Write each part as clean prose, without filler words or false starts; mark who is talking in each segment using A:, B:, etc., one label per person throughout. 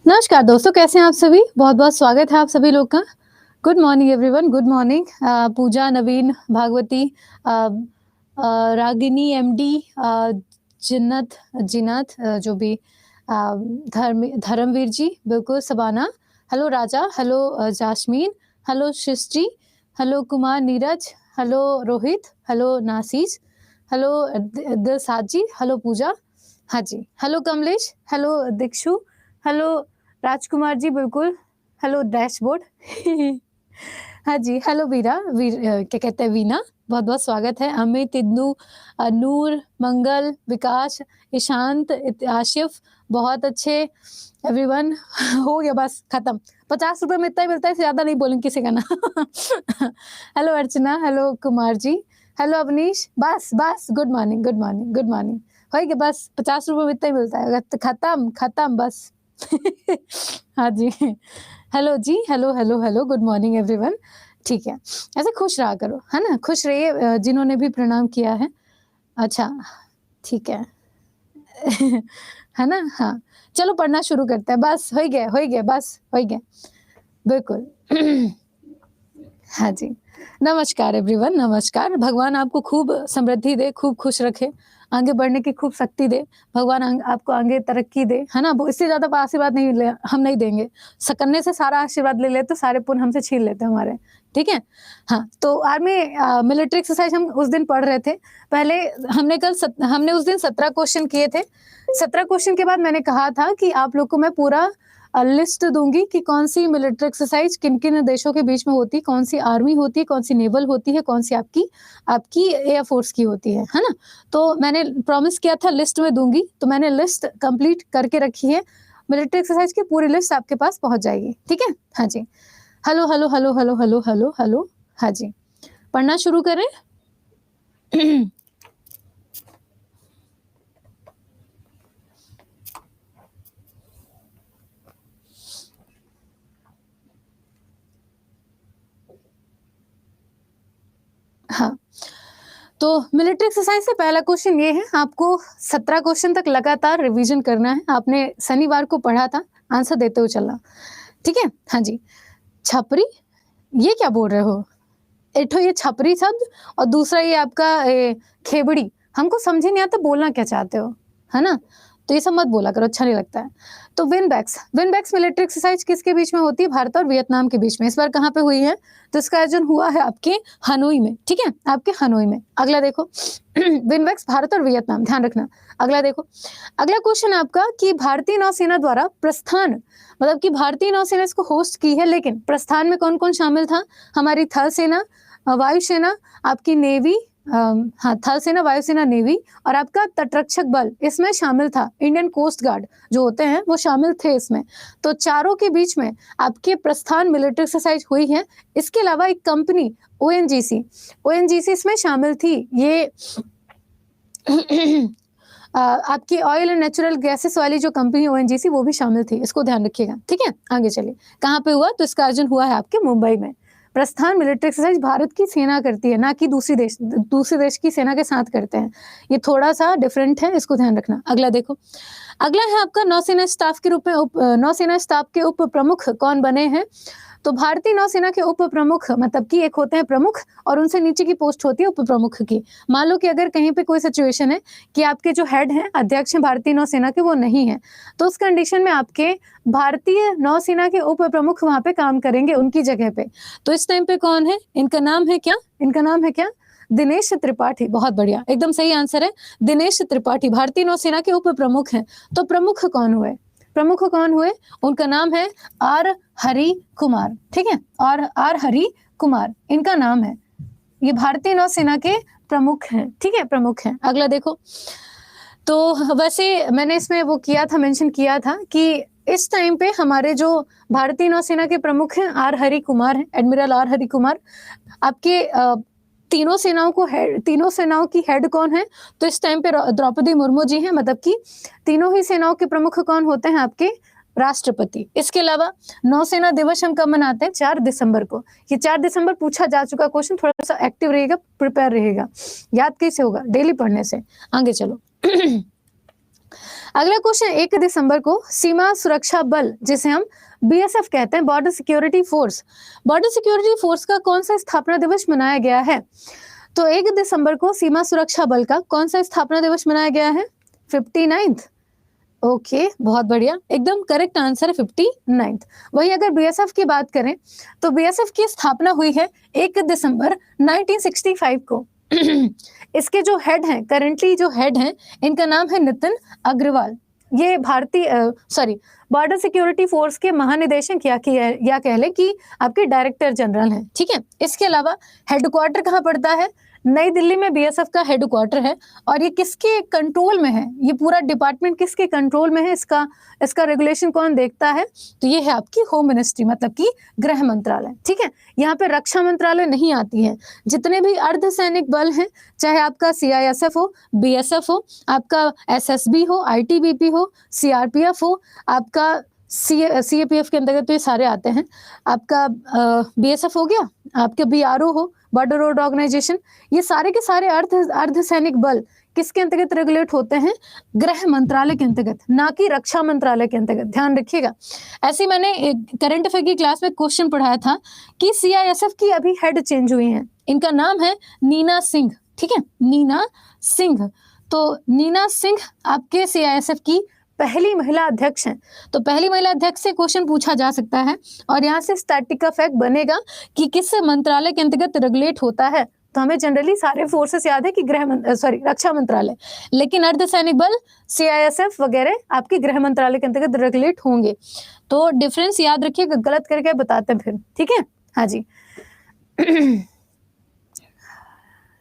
A: नमस्कार दोस्तों, कैसे हैं आप सभी? बहुत-बहुत स्वागत है आप सभी लोग का। Good morning everyone, good morning. Pooja, Naveen, Bhagwati, uh Ragini, MD, Jinnat Jinat, जो भी धर्मवीर जी, बिल्कुल Sabana, hello Raja, hello Jasmine, hello Srishti, hello Kumar Neeraj, hello Rohit, hello Nasij, hello Dilshad ji, hello Pooja, हाँ जी, hello Kamlesh, hello Dikshu, hello Rajkumar ji, बिल्कुल, हेलो डैशबोर्ड। हाँ जी, हेलो क्या कहते हैं, वीना, बहुत-बहुत स्वागत है। अमित, इद्नू, नूर, मंगल, विकास, ईशांत, आशिफ, बहुत अच्छे एवरीवन। हो गया बस खत्म। ₹50 में इतना ही मिलता है, इससे ज़्यादा नहीं बोलेंगे किसी का ना। हेलो अर्चना, हेलो कुमार जी, हेलो अवनीश, बस good morning, good morning, good morning. हो गया बस, ₹50 में इतना ही मिलता है, खत्म बस। हाँ जी। हेलो जी, हेलो, गुड मॉर्निंग एवरीवन। ठीक है, ऐसे खुश रहा करो, है ना? खुश रहिए, जिन्होंने भी प्रणाम किया है। अच्छा, ठीक है। है ना? हाँ, चलो पढ़ना शुरू करते हैं। बस हो गया, बस हो गया। बिल्कुल। हाँ जी। नमस्कार एवरीवन, नमस्कार। भगवान आपको खूब समृद्धि दे, खूब खुश रखे, आगे बढ़ने की खूब शक्ति दे, भगवान आपको आगे तरक्की दे, है ना? वो इससे ज़्यादा आशीर्वाद हम नहीं देंगे। करने से सारा आशीर्वाद ले लेते, तो सारे पुण्य हमसे छीन लेते हैं हमारे, ठीक है? हाँ, तो आर्मी मिलिट्री एक्सरसाइज हम उस दिन पढ़ रहे थे। पहले हमने उस दिन 17 क्वेश्चन किए थे। 17 क्वेश्चन के बाद मैंने कहा था कि आप लोग को मैं पूरा लिस्ट दूँगी कि कौन-सी मिलिट्री एक्सरसाइज किन-किन देशों के बीच में होती है, कौन-सी आर्मी होती है, कौन-सी नेवल होती है, कौन-सी आपकी एयर फोर्स की होती है ना? तो मैंने प्रॉमिस किया था लिस्ट में दूँगी, तो मैंने लिस्ट कंप्लीट करके रखी है। मिलिट्री एक्सरसाइज की पूरी लिस्ट आपके पास पहुँच जाएगी, ठीक है? हाँ जी। Hello, hello, hello, hello, hello, hello, hello. हाँ जी। पढ़ना शुरू करें? हाँ। तो मिलिट्री एक्सरसाइज से पहला क्वेश्चन ये है, आपको 17 क्वेश्चन तक लगातार रिवीजन करना है। आपने शनिवार को पढ़ा था, आंसर देते हुए चलना, ठीक है? हाँ जी। छपरी, ये क्या बोल रहे हो? एक तो ये छपरी शब्द और दूसरा ये आपका खेबड़ी, हमको समझ ही नहीं आता बोलना क्या चाहते हो, है ना? तो ये सब मत बोला करो, अच्छा नहीं लगता है। तो विनबैक्स मिलिट्री एक्सरसाइज किसके बीच में होती है? भारत और वियतनाम के बीच में। इस बार कहाँ पे हुई है? तो इसका आयोजन हुआ है आपके हनोई में, ठीक है? आपके हनोई में। अगला देखो। विनबैक्स भारत और वियतनाम, ध्यान रखना। अगला देखो। अगला क्वेश्चन आपका कि भारतीय नौसेना द्वारा प्रस्थान, मतलब कि भारतीय नौसेना इसको होस्ट की है, लेकिन प्रस्थान में कौन-कौन शामिल था? हमारी थल सेना, वायुसेना, आपकी नेवी, हाँ, थल सेना, वायुसेना, नेवी और आपका तटरक्षक बल इसमें शामिल था। इंडियन कोस्ट गार्ड जो होते हैं वो शामिल थे इसमें। तो चारों के बीच में आपके प्रस्थान मिलिट्री एक्सरसाइज हुई है। इसके अलावा एक कंपनी ओएनजीसी इसमें शामिल थी। ये आपकी ऑयल एंड नेचुरल गैसेस वाली जो कंपनी ओएनजीसी वो भी शामिल थी, इसको ध्यान रखिएगा, ठीक है? आगे चलिए, कहाँ पे हुआ? तो इसका आयोजन हुआ है आपके मुंबई में। प्रस्थान मिलिट्री एक्सरसाइज भारत की सेना करती है, ना कि दूसरे देश की सेना के साथ करते हैं। ये थोड़ा-सा डिफरेंट है, इसको ध्यान रखना। अगला देखो, अगला है आपका नौसेना स्टाफ के रूप में नौसेना स्टाफ के उप प्रमुख कौन बने हैं? तो भारतीय नौसेना के उप प्रमुख, मतलब कि एक होते हैं प्रमुख और उनसे नीचे की पोस्ट होती है उप प्रमुख की। मान लो कि अगर कहीं पे कोई सिचुएशन है कि आपके जो हेड हैं, अध्यक्ष हैं भारतीय नौसेना के, वो नहीं है, तो उस कंडीशन में आपके भारतीय नौसेना के उप प्रमुख वहाँ पे काम करेंगे उनकी जगह पे। तो इस टाइम पे कौन है? इनका नाम है क्या? दिनेश त्रिपाठी। बहुत बढ़िया, एकदम सही आंसर है, दिनेश त्रिपाठी भारतीय नौसेना के उप प्रमुख हैं। तो प्रमुख कौन हुए? उनका नाम है आर हरि कुमार, ठीक है? और आर हरि कुमार इनका नाम है। ये भारतीय नौसेना के प्रमुख हैं, ठीक है? प्रमुख हैं। अगला देखो, तो वैसे मैंने इसमें वो किया था, मेंशन किया था कि इस टाइम पे हमारे जो भारतीय नौसेना के प्रमुख हैं आर हरि कुमार हैं, एडमिरल आर हरि कुमार। आपके तीनों सेनाओं की हेड कौन है? तो इस टाइम पे द्रौपदी मुर्मू जी हैं, मतलब कि तीनों ही सेनाओं के प्रमुख कौन होते हैं आपके? राष्ट्रपति। इसके अलावा नौसेना दिवस हम कब मनाते हैं? 4 दिसंबर को। ये 4 दिसंबर पूछा जा चुका क्वेश्चन, थोड़ा सा एक्टिव रहेगा, प्रिपेयर रहेगा। याद कैसे होगा? डेली पढ़ने से। आगे चलो। अगला क्वेश्चन, 1 दिसंबर को सीमा सुरक्षा बल, जिसे हम बीएसएफ कहते हैं, border security force, border security force का कौन सा स्थापना दिवस मनाया गया है? तो 1 दिसंबर को सीमा सुरक्षा बल का कौन सा स्थापना दिवस मनाया गया है? 59th। ओके, बहुत बढ़िया, एकदम करेक्ट आंसर है 59th। वही अगर बीएसएफ की बात करें तो बीएसएफ की स्थापना हुई है 1 दिसंबर 1965 को। इसके जो हेड हैं, करंटली जो हेड हैं, इनका नाम है नितिन अग्रवाल। ये भारतीय बॉर्डर सिक्योरिटी फोर्स के महानिदेशक या कह लें कि आपके डायरेक्टर जनरल हैं। ठीक है, इसके अलावा हेडक्वार्टर कहाँ पड़ता है? नई दिल्ली में बीएसएफ का हेडक्वार्टर है। और ये किसके कंट्रोल में है? ये पूरा डिपार्टमेंट किसके कंट्रोल में है? इसका रेगुलेशन कौन देखता है? तो ये है आपकी होम मिनिस्ट्री, मतलब कि गृह मंत्रालय। ठीक है, यहाँ पे रक्षा मंत्रालय नहीं आती है। जितने भी अर्धसैनिक बल हैं, चाहे आपका सीआईएसएफ हो, बीएसएफ हो, आपका एसएसबी हो, आईटीबीपी हो, सीआरपीएफ हो, आपका सीएपीएफ के अंतर्गत तो ये सारे आते हैं, आपका बीएसएफ हो गया, आपके बीआरओ हो, बॉर्डर रोड ऑर्गेनाइजेशन, ये सारे के सारे अर्धसैनिक बल किसके अंतर्गत रेगुलेट होते हैं? गृह मंत्रालय के अंतर्गत, ना कि रक्षा मंत्रालय के अंतर्गत। ध्यान रखिएगा। ऐसे मैंने करंट अफेयर की क्लास में क्वेश्चन पढ़ाया था कि सीआईएसएफ की अभी हेड चेंज हुई है, इनका नाम है नीना सिंह। ठीक है, नीना सिंह। तो नीना सिंह आपके सीआईएसएफ की पहली महिला अध्यक्ष हैं। तो पहली महिला अध्यक्ष से क्वेश्चन पूछा जा सकता है और यहाँ से स्टैटिक का फैक्ट बनेगा कि किस मंत्रालय के अंतर्गत रेगुलेट होता है। तो हमें जनरली सारे फोर्सेस याद है कि रक्षा मंत्रालय, लेकिन अर्धसैनिक बल, सीआईएसएफ वगैरह आपके गृह मंत्रालय के अंतर्गत रेगुलेट होंगे। तो डिफरेंस याद रखिएगा, गलत करके बताते हैं फिर। ठीक है, हाँ जी।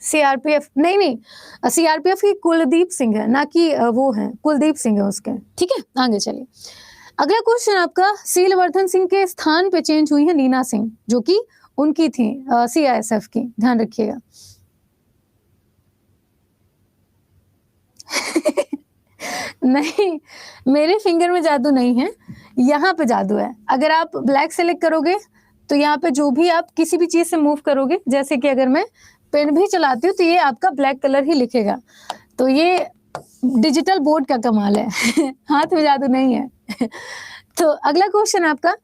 A: सीआरपीएफ नहीं, सीआरपीएफ की कुलदीप सिंह है, ना कि वो है कुलदीप सिंह है उसके। ठीक है, आगे चलिए। अगला क्वेश्चन आपका, सीलवर्धन सिंह के स्थान पे चेंज हुई है नीना सिंह, जो कि उनकी थी सीआईएसएफ की। ध्यान रखिएगा। नहीं, मेरे फिंगर में जादू नहीं है, यहाँ पे जादू है। अगर आप ब्लैक सेलेक्ट करोगे तो यहाँ पे जो भी आप किसी भी चीज से मूव करोगे, जैसे कि अगर मैं पेन भी चलाती हूँ तो ये आपका ब्लैक कलर ही लिखेगा। तो ये डिजिटल बोर्ड का कमाल है। हाथ में जादू नहीं है। तो अगला क्वेश्चन आपका,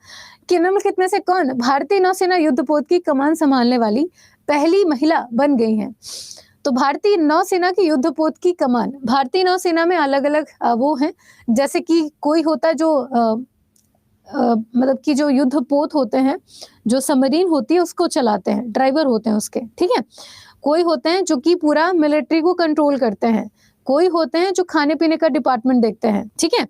A: कि निम्नलिखित में से कौन भारतीय नौसेना युद्धपोत की कमान संभालने वाली पहली महिला बन गई है? तो भारतीय नौसेना की युद्धपोत की कमान, भारतीय नौसेना में अलग अलग वो हैं, जैसे कि कोई होता है जो मतलब कि जो युद्धपोत होते हैं, जो सबमरीन होती है उसको चलाते हैं, ड्राइवर होते हैं उसके। ठीक है, कोई होते हैं जो कि पूरा मिलिट्री को कंट्रोल करते हैं, कोई होते हैं जो खाने पीने का डिपार्टमेंट देखते हैं। ठीक है,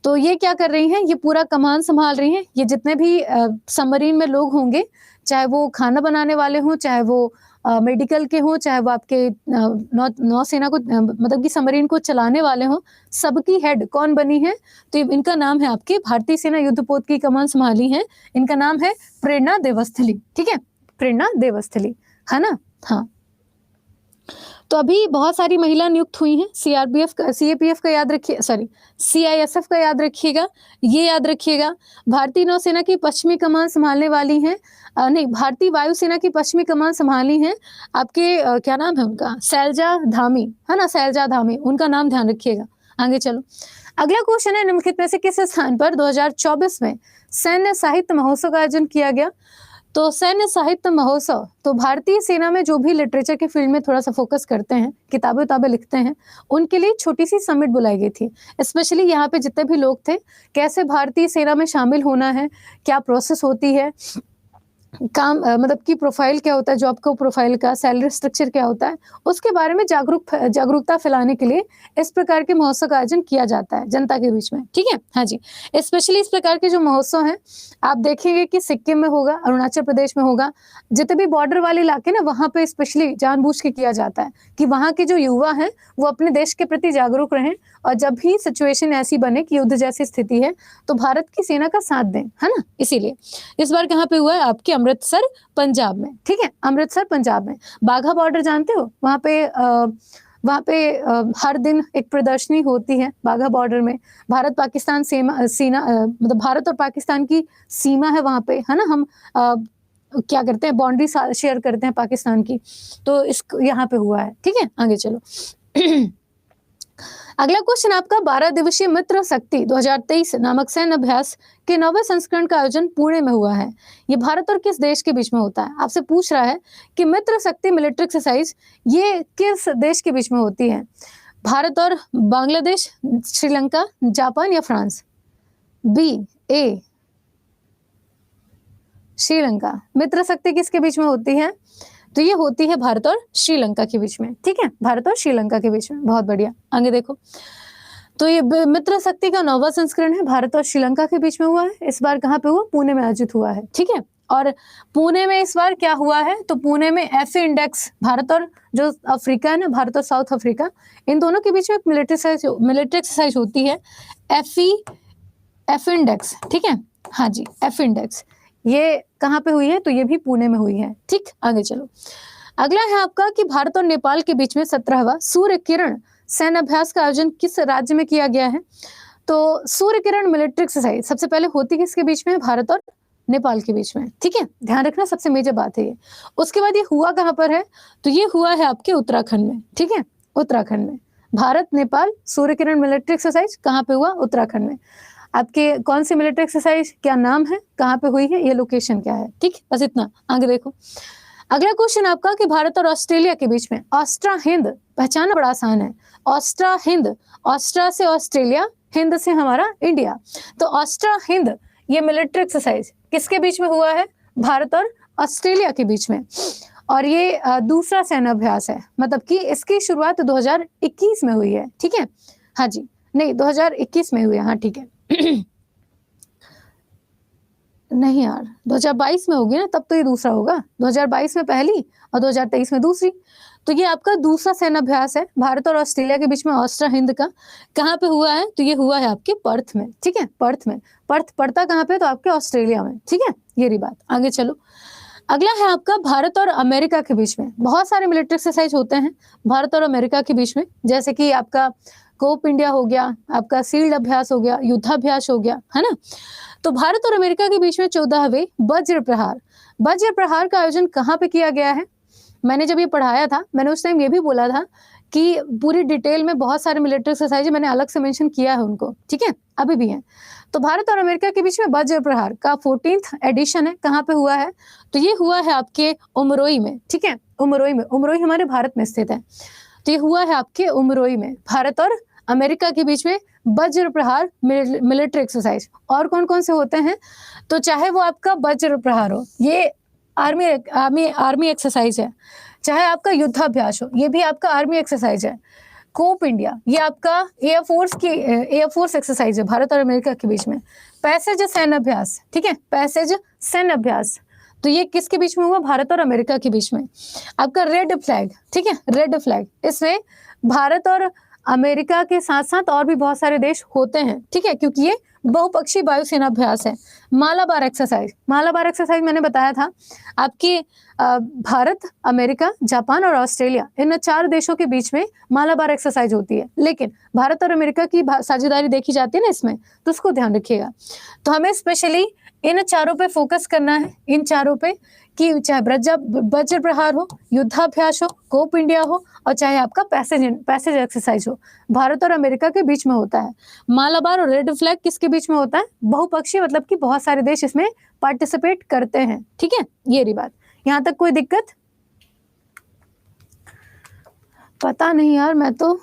A: तो ये क्या कर रही हैं? ये पूरा कमान संभाल रही हैं। ये जितने भी सबमरीन में लोग होंगे, चाहे वो खाना बनाने वाले हों, चाहे वो मेडिकल के हों, चाहे वो आपके नौसेना को मतलब कि सबमरीन को चलाने वाले हों, सबकी हेड कौन बनी है? तो इनका नाम है आपके भारतीय सेना युद्धपोत की कमान संभाली है, इनका नाम है प्रेरणा देवस्थली। ठीक है, प्रेरणा देवस्थली, है ना? हाँ, तो अभी बहुत सारी महिला नियुक्त हुई हैं। सीआरपीएफ का, सीएपीएफ का याद रखिए, सीआईएसएफ का याद रखिएगा, ये याद रखिएगा। भारतीय नौसेना की पश्चिमी कमान संभालने वाली हैं, नहीं, भारतीय वायुसेना की पश्चिमी कमान संभाली हैं आपके क्या नाम है उनका? शैलजा धामी, है ना? शैलजा धामी, उनका नाम ध्यान रखिएगा। आगे चलो। अगला क्वेश्चन है, निम्नलिखित में से किस स्थान पर 2024 में सैन्य साहित्य महोत्सव का आयोजन किया गया? तो सैन्य साहित्य महोत्सव, तो भारतीय सेना में जो भी लिटरेचर के फील्ड में थोड़ा सा फोकस करते हैं, किताबें लिखते हैं, उनके लिए छोटी सी समिट बुलाई गई थी। स्पेशली यहाँ पे जितने भी लोग थे, कैसे भारतीय सेना में शामिल होना है, क्या प्रोसेस होती है, काम मतलब कि प्रोफाइल क्या होता है, जॉब का प्रोफाइल का, सैलरी स्ट्रक्चर क्या होता है, उसके बारे में जागरूकता फैलाने के लिए इस प्रकार के महोत्सव का आयोजन किया जाता है जनता के बीच में। ठीक है, हाँ जी। स्पेशली इस प्रकार के जो महोत्सव हैं, आप देखेंगे कि सिक्किम में होगा, अरुणाचल प्रदेश में होगा, जितने भी बॉर्डर वाले इलाके ना, वहाँ पे स्पेशली जानबूझ के किया जाता है कि वहाँ के जो युवा हैं वो अपने देश के प्रति जागरूक रहें, और जब भी सिचुएशन ऐसी बने कि युद्ध जैसी स्थिति है तो भारत की सेना का साथ दें, है ना? इसीलिए इस बार कहाँ पे हुआ है? आपके अमृतसर पंजाब में। ठीक है, अमृतसर पंजाब में। बाघा बॉर्डर जानते हो? वहाँ पे वहाँ पे हर दिन एक प्रदर्शनी होती है बाघा बॉर्डर में। भारत पाकिस्तान मतलब भारत और पाकिस्तान की सीमा है वहाँ पे, है ना। हम क्या करते हैं, बाउंड्री शेयर करते हैं पाकिस्तान की। तो इस यहाँ पे हुआ है, ठीक है। आगे चलो। अगला क्वेश्चन आपका 12 दिवसीय मित्र शक्ति 2023 नामक सैन्य अभ्यास के 9वें संस्करण का आयोजन पुणे में हुआ है। ये भारत और किस देश के बीच में होता है? आपसे पूछ रहा है कि मित्र शक्ति मिलिट्री एक्सरसाइज ये किस देश के बीच में होती है? भारत और बांग्लादेश, श्रीलंका, जापान या फ्रांस? बी ए श्रीलंका। मित्र शक्ति किसके बीच में होती है? तो ये होती है भारत और श्रीलंका के बीच में, ठीक है। भारत और श्रीलंका के बीच में। बहुत बढ़िया, आगे देखो। तो ये मित्र शक्ति का 9वां संस्करण है, भारत और श्रीलंका के बीच में हुआ है। इस बार कहाँ पे हुआ? पुणे में आयोजित हुआ है, ठीक है। और पुणे में इस बार क्या हुआ है? तो पुणे में एफ इंडेक्स, भारत और जो अफ्रीका है ना, भारत और साउथ अफ्रीका, इन दोनों के बीच में एक मिलिट्री एक्सरसाइज होती है, एफ इंडेक्स, ठीक है। हाँ जी, एफ इंडेक्स। ये कहाँ पे हुई है? तो ये भी पुणे में हुई है, ठीक। आगे चलो। अगला है आपका कि भारत और नेपाल के बीच में 17वां सूर्य किरण सैन्य अभ्यास का आयोजन किस राज्य में किया गया है? तो सूर्य किरण मिलिट्री एक्सरसाइज सबसे पहले होती किसके बीच में? भारत और नेपाल के बीच में, ठीक है। ध्यान रखना, सबसे मेजर बात है ये। उसके बाद ये हुआ कहाँ पर है? तो ये हुआ है आपके उत्तराखंड में, ठीक है। उत्तराखंड में भारत नेपाल सूर्य किरण मिलिट्री एक्सरसाइज कहाँ पे हुआ? उत्तराखंड में। आपके कौन सी मिलिट्री एक्सरसाइज, क्या नाम है, कहाँ पे हुई है, ये लोकेशन क्या है, ठीक। बस इतना, आगे देखो। अगला क्वेश्चन आपका कि भारत और ऑस्ट्रेलिया के बीच में ऑस्ट्रा हिंद, पहचानना बड़ा आसान है, ऑस्ट्रा हिंद, ऑस्ट्रा से ऑस्ट्रेलिया, हिंद से हमारा इंडिया। तो ऑस्ट्रा हिंद ये मिलिट्री एक्सरसाइज किसके बीच में हुआ है? भारत और ऑस्ट्रेलिया के बीच में। और ये दूसरा सैन्य अभ्यास है, मतलब कि इसकी शुरुआत 2021 में हुई है, ठीक है। हाँ जी, नहीं 2021 में हुई है, हाँ ठीक है। नहीं यार, 2022 में होगी ना, तब तो ये दूसरा होगा। 2022 में पहली और 2023 में दूसरी। तो ये आपका दूसरा सैन्य अभ्यास है भारत और ऑस्ट्रेलिया के बीच में, ऑस्ट्रा हिंद का। कहाँ पे हुआ है? तो ये हुआ है आपके पर्थ में, ठीक है। पर्थ में। पर्थ पड़ता कहाँ पे? तो आपके ऑस्ट्रेलिया में, ठीक है। ये रही बात, आगे चलो। अगला है आपका भारत और अमेरिका के बीच में बहुत सारे मिलिट्री एक्सरसाइज होते हैं भारत और अमेरिका के बीच में, जैसे कि आपका कोप इंडिया हो गया, आपका सील्ड अभ्यास हो गया, युद्धाभ्यास हो गया, है ना। तो भारत और अमेरिका के बीच में 14वें वज्र प्रहार का आयोजन कहाँ पे किया गया है? मैंने जब ये पढ़ाया था, मैंने उस टाइम ये भी बोला था कि पूरी डिटेल में बहुत सारे मिलिट्री एक्सरसाइज मैंने अलग से मेंशन किया है उनको, ठीक है, अभी भी है। तो भारत और अमेरिका के बीच में वज्र प्रहार का 14th एडिशन है, कहाँ पे हुआ है? तो ये हुआ है आपके उमरोई में, ठीक है। उमरोई में, उमरोई हमारे भारत में स्थित है। तो ये हुआ है आपके उमरोई में, भारत और अमेरिका के बीच में वज्र प्रहार मिलिट्री एक्सरसाइज। और कौन कौन से होते हैं? तो चाहे वो आपका वज्र प्रहार हो, ये आर्मी एक्सरसाइज है, चाहे आपका युद्धाभ्यास हो, ये भी आपका आर्मी एक्सरसाइज है। कोप इंडिया ये आपका एयरफोर्स एक्सरसाइज है भारत और अमेरिका के बीच में। पैसेज सैन्य अभ्यास, ठीक है, पैसेज सैन्य अभ्यास, तो ये किसके बीच में हुआ? भारत और अमेरिका के बीच में। आपका रेड फ्लैग, ठीक है, रेड फ्लैग, इसमें भारत और अमेरिका के साथ साथ और भी बहुत सारे देश होते हैं, ठीक है, क्योंकि ये बहुपक्षीय वायुसेना अभ्यास है। मालाबार एक्सरसाइज मैंने बताया था आपकी भारत, अमेरिका, जापान और ऑस्ट्रेलिया, इन 4 देशों के बीच में मालाबार एक्सरसाइज होती है, लेकिन भारत और अमेरिका की साझेदारी देखी जाती है ना इसमें, तो उसको ध्यान रखिएगा। तो हमें स्पेशली इन चारों पे फोकस करना है, इन चारों पे, कि चाहे वज्र प्रहार हो, युद्धाभ्यास हो, कोप इंडिया हो, और चाहे आपका पैसेज एक्सरसाइज हो, भारत और अमेरिका के बीच में होता है। मालाबार और रेड फ्लैग किसके बीच में होता है? बहुपक्षीय, मतलब कि बहुत सारे देश इसमें पार्टिसिपेट करते हैं, ठीक है। ये रही बात, यहाँ तक कोई दिक्कत? पता नहीं यार, मैं तो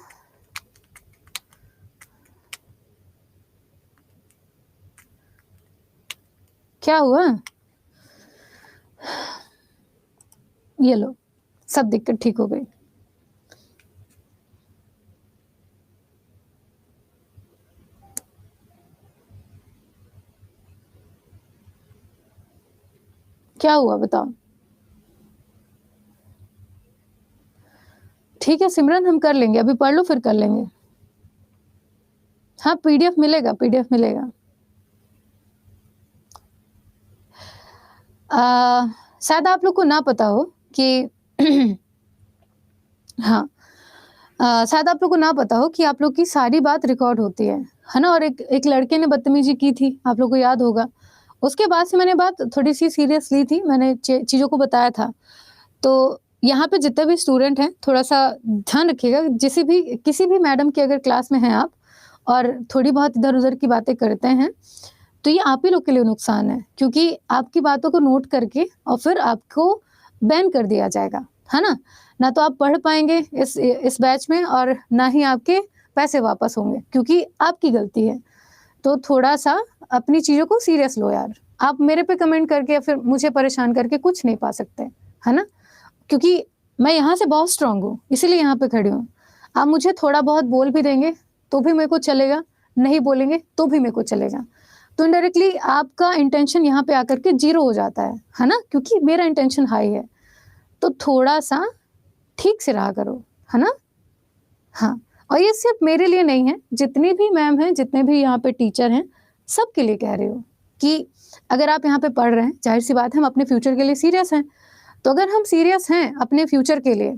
A: क्या हुआ? ये लो, सब दिक्कत ठीक हो गई। क्या हुआ बताओ? ठीक है सिमरन, हम कर लेंगे, अभी पढ़ लो फिर कर लेंगे। हाँ पीडीएफ मिलेगा, पीडीएफ मिलेगा। शायद आप लोग को ना पता हो कि हाँ, शायद आप लोग को ना पता हो कि आप लोग की सारी बात रिकॉर्ड होती है ना? और एक लड़के ने बदतमीजी की थी, आप लोग को याद होगा। उसके बाद से मैंने बात थोड़ी-सी सीरियस ली थी, मैंने चीज़ों को बताया था। तो यहाँ पे जितने भी स्टूडेंट हैं, थोड़ा-सा ध्यान रखिएगा, किसी भी मैडम की अगर क्लास में हैं आप और थोड़ी बहुत इधर-उधर की बातें करते हैं, तो ये आप ही लोग के लिए नुकसान है, क्योंकि आपकी बातों को नोट करके और फिर आपको बैन कर दिया जाएगा, है ना? ना तो आप पढ़ पाएँगे इस बैच में और ना ही आपके पैसे वापस होंगे, क्योंकि आपकी गलती है। तो थोड़ा-सा अपनी चीज़ों को सीरियस लो यार। आप मेरे पे कमेंट करके या फिर मुझे परेशान करके कुछ नहीं पा सकते, है ना? क्योंकि मैं यहाँ से बहुत स्ट्रॉन्ग हूँ, इसीलिए यहाँ पे खड़ी हूँ। आप मुझे थोड़ा बहुत बोल भी देंगे, तो भी मेरे को चलेगा, नहीं बोलेंगे तो भी मेरे को चलेगा। तो इनडायरेक्टली आपका इंटेंशन यहाँ पे आकर के ज़ीरो हो जाता है ना? क्योंकि मेरा इंटेंशन हाई है। तो थोड़ा-सा ठीक से रहा करो, है ना? हाँ, और ये सिर्फ़ मेरे लिए नहीं है, जितनी भी मैम हैं, जितने भी यहाँ पे टीचर हैं, सबके लिए कह रही हूँ कि अगर आप यहाँ पे पढ़ रहे हैं, ज़ाहिर-सी बात है हम अपने फ्यूचर के लिए सीरियस हैं। तो अगर हम सीरियस हैं अपने फ्यूचर के लिए,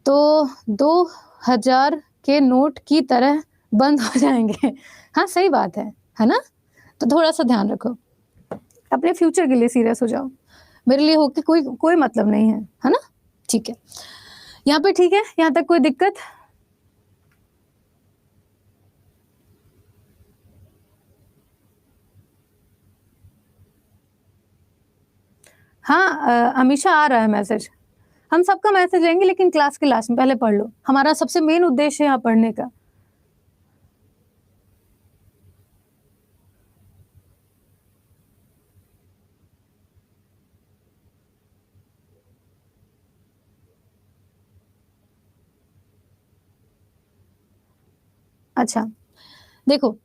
A: तो 2000 के नोट की तरह बंद हो जाएँगे। हाँ, सही बात है ना? तो थोड़ा-सा ध्यान रखो, अपने फ्यूचर के लिए सीरियस हो जाओ। मेरे लिए हो के कोई मतलब नहीं है ना? ठीक है। यहाँ पे ठीक है? यहाँ तक कोई दिक्कत? हाँ, अमीषा आ रहा है मैसेज। हम सबका मैसेज लेंगे लेकिन क्लास के लास्ट में, पहले पढ़ लो। हमारा सबसे मेन उद्देश्य है यहाँ पढ़ने का। अच्छा, देखो,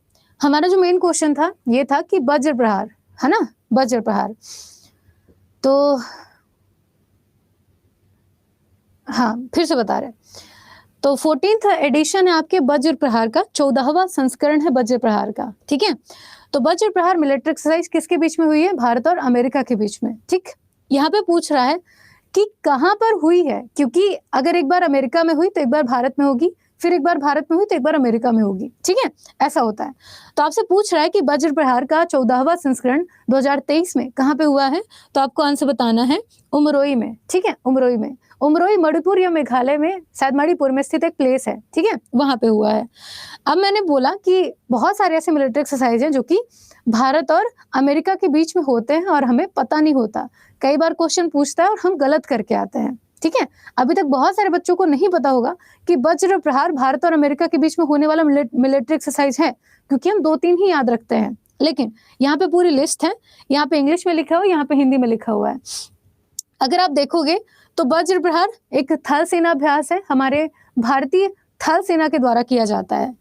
A: हमारा जो मेन क्वेश्चन था, ये था कि वज्र प्रहार, है ना? वज्र प्रहार। तो हाँ, फिर से बता रहे हैं। तो 14th एडिशन है आपके वज्र प्रहार का, 14वां संस्करण है वज्र प्रहार का, ठीक है? तो वज्र प्रहार मिलिट्री एक्सरसाइज किसके बीच में हुई है? भारत और अमेरिका के बीच में, ठीक? यहाँ पे पूछ रहा है कि कहाँ पर हुई है? क्योंकि अगर एक बार अमेरिका में हुई, तो एक बार भारत में होगी, फिर एक बार भारत में हुई, तो एक बार अमेरिका में होगी, ठीक है? ऐसा होता है। तो आपसे पूछ रहा है कि वज्र प्रहार का 14वां संस्करण 2023 में कहाँ पे हुआ है? तो आपको आंसर बताना है उमरोई में, ठीक है? उमरोई में। उमरोई मणिपुर या मेघालय में, शायद मणिपुर में स्थित एक प्लेस है, ठीक है? वहाँ पे हुआ है। अब मैंने बोला कि बहुत सारे ऐसे मिलिट्री एक्सरसाइज हैं जो कि भारत और अमेरिका के बीच में होते हैं और हमें पता नहीं होता। कई बार क्वेश्चन पूछता है और हम गलत करके आते हैं, ठीक है? अभी तक बहुत सारे बच्चों को नहीं पता होगा कि वज्र प्रहार भारत और अमेरिका के बीच में होने वाला मिलिट्री एक्सरसाइज है, क्योंकि हम 2-3 ही याद रखते हैं। लेकिन यहाँ पे पूरी लिस्ट है, यहाँ पे इंग्लिश में लिखा हुआ है, यहाँ पे हिंदी में लिखा हुआ है। अगर आप देखोगे तो वज्र प्रहार एक थल सेना अभ्यास है, हमारे भारतीय थल सेना के द्वारा किया जाता है।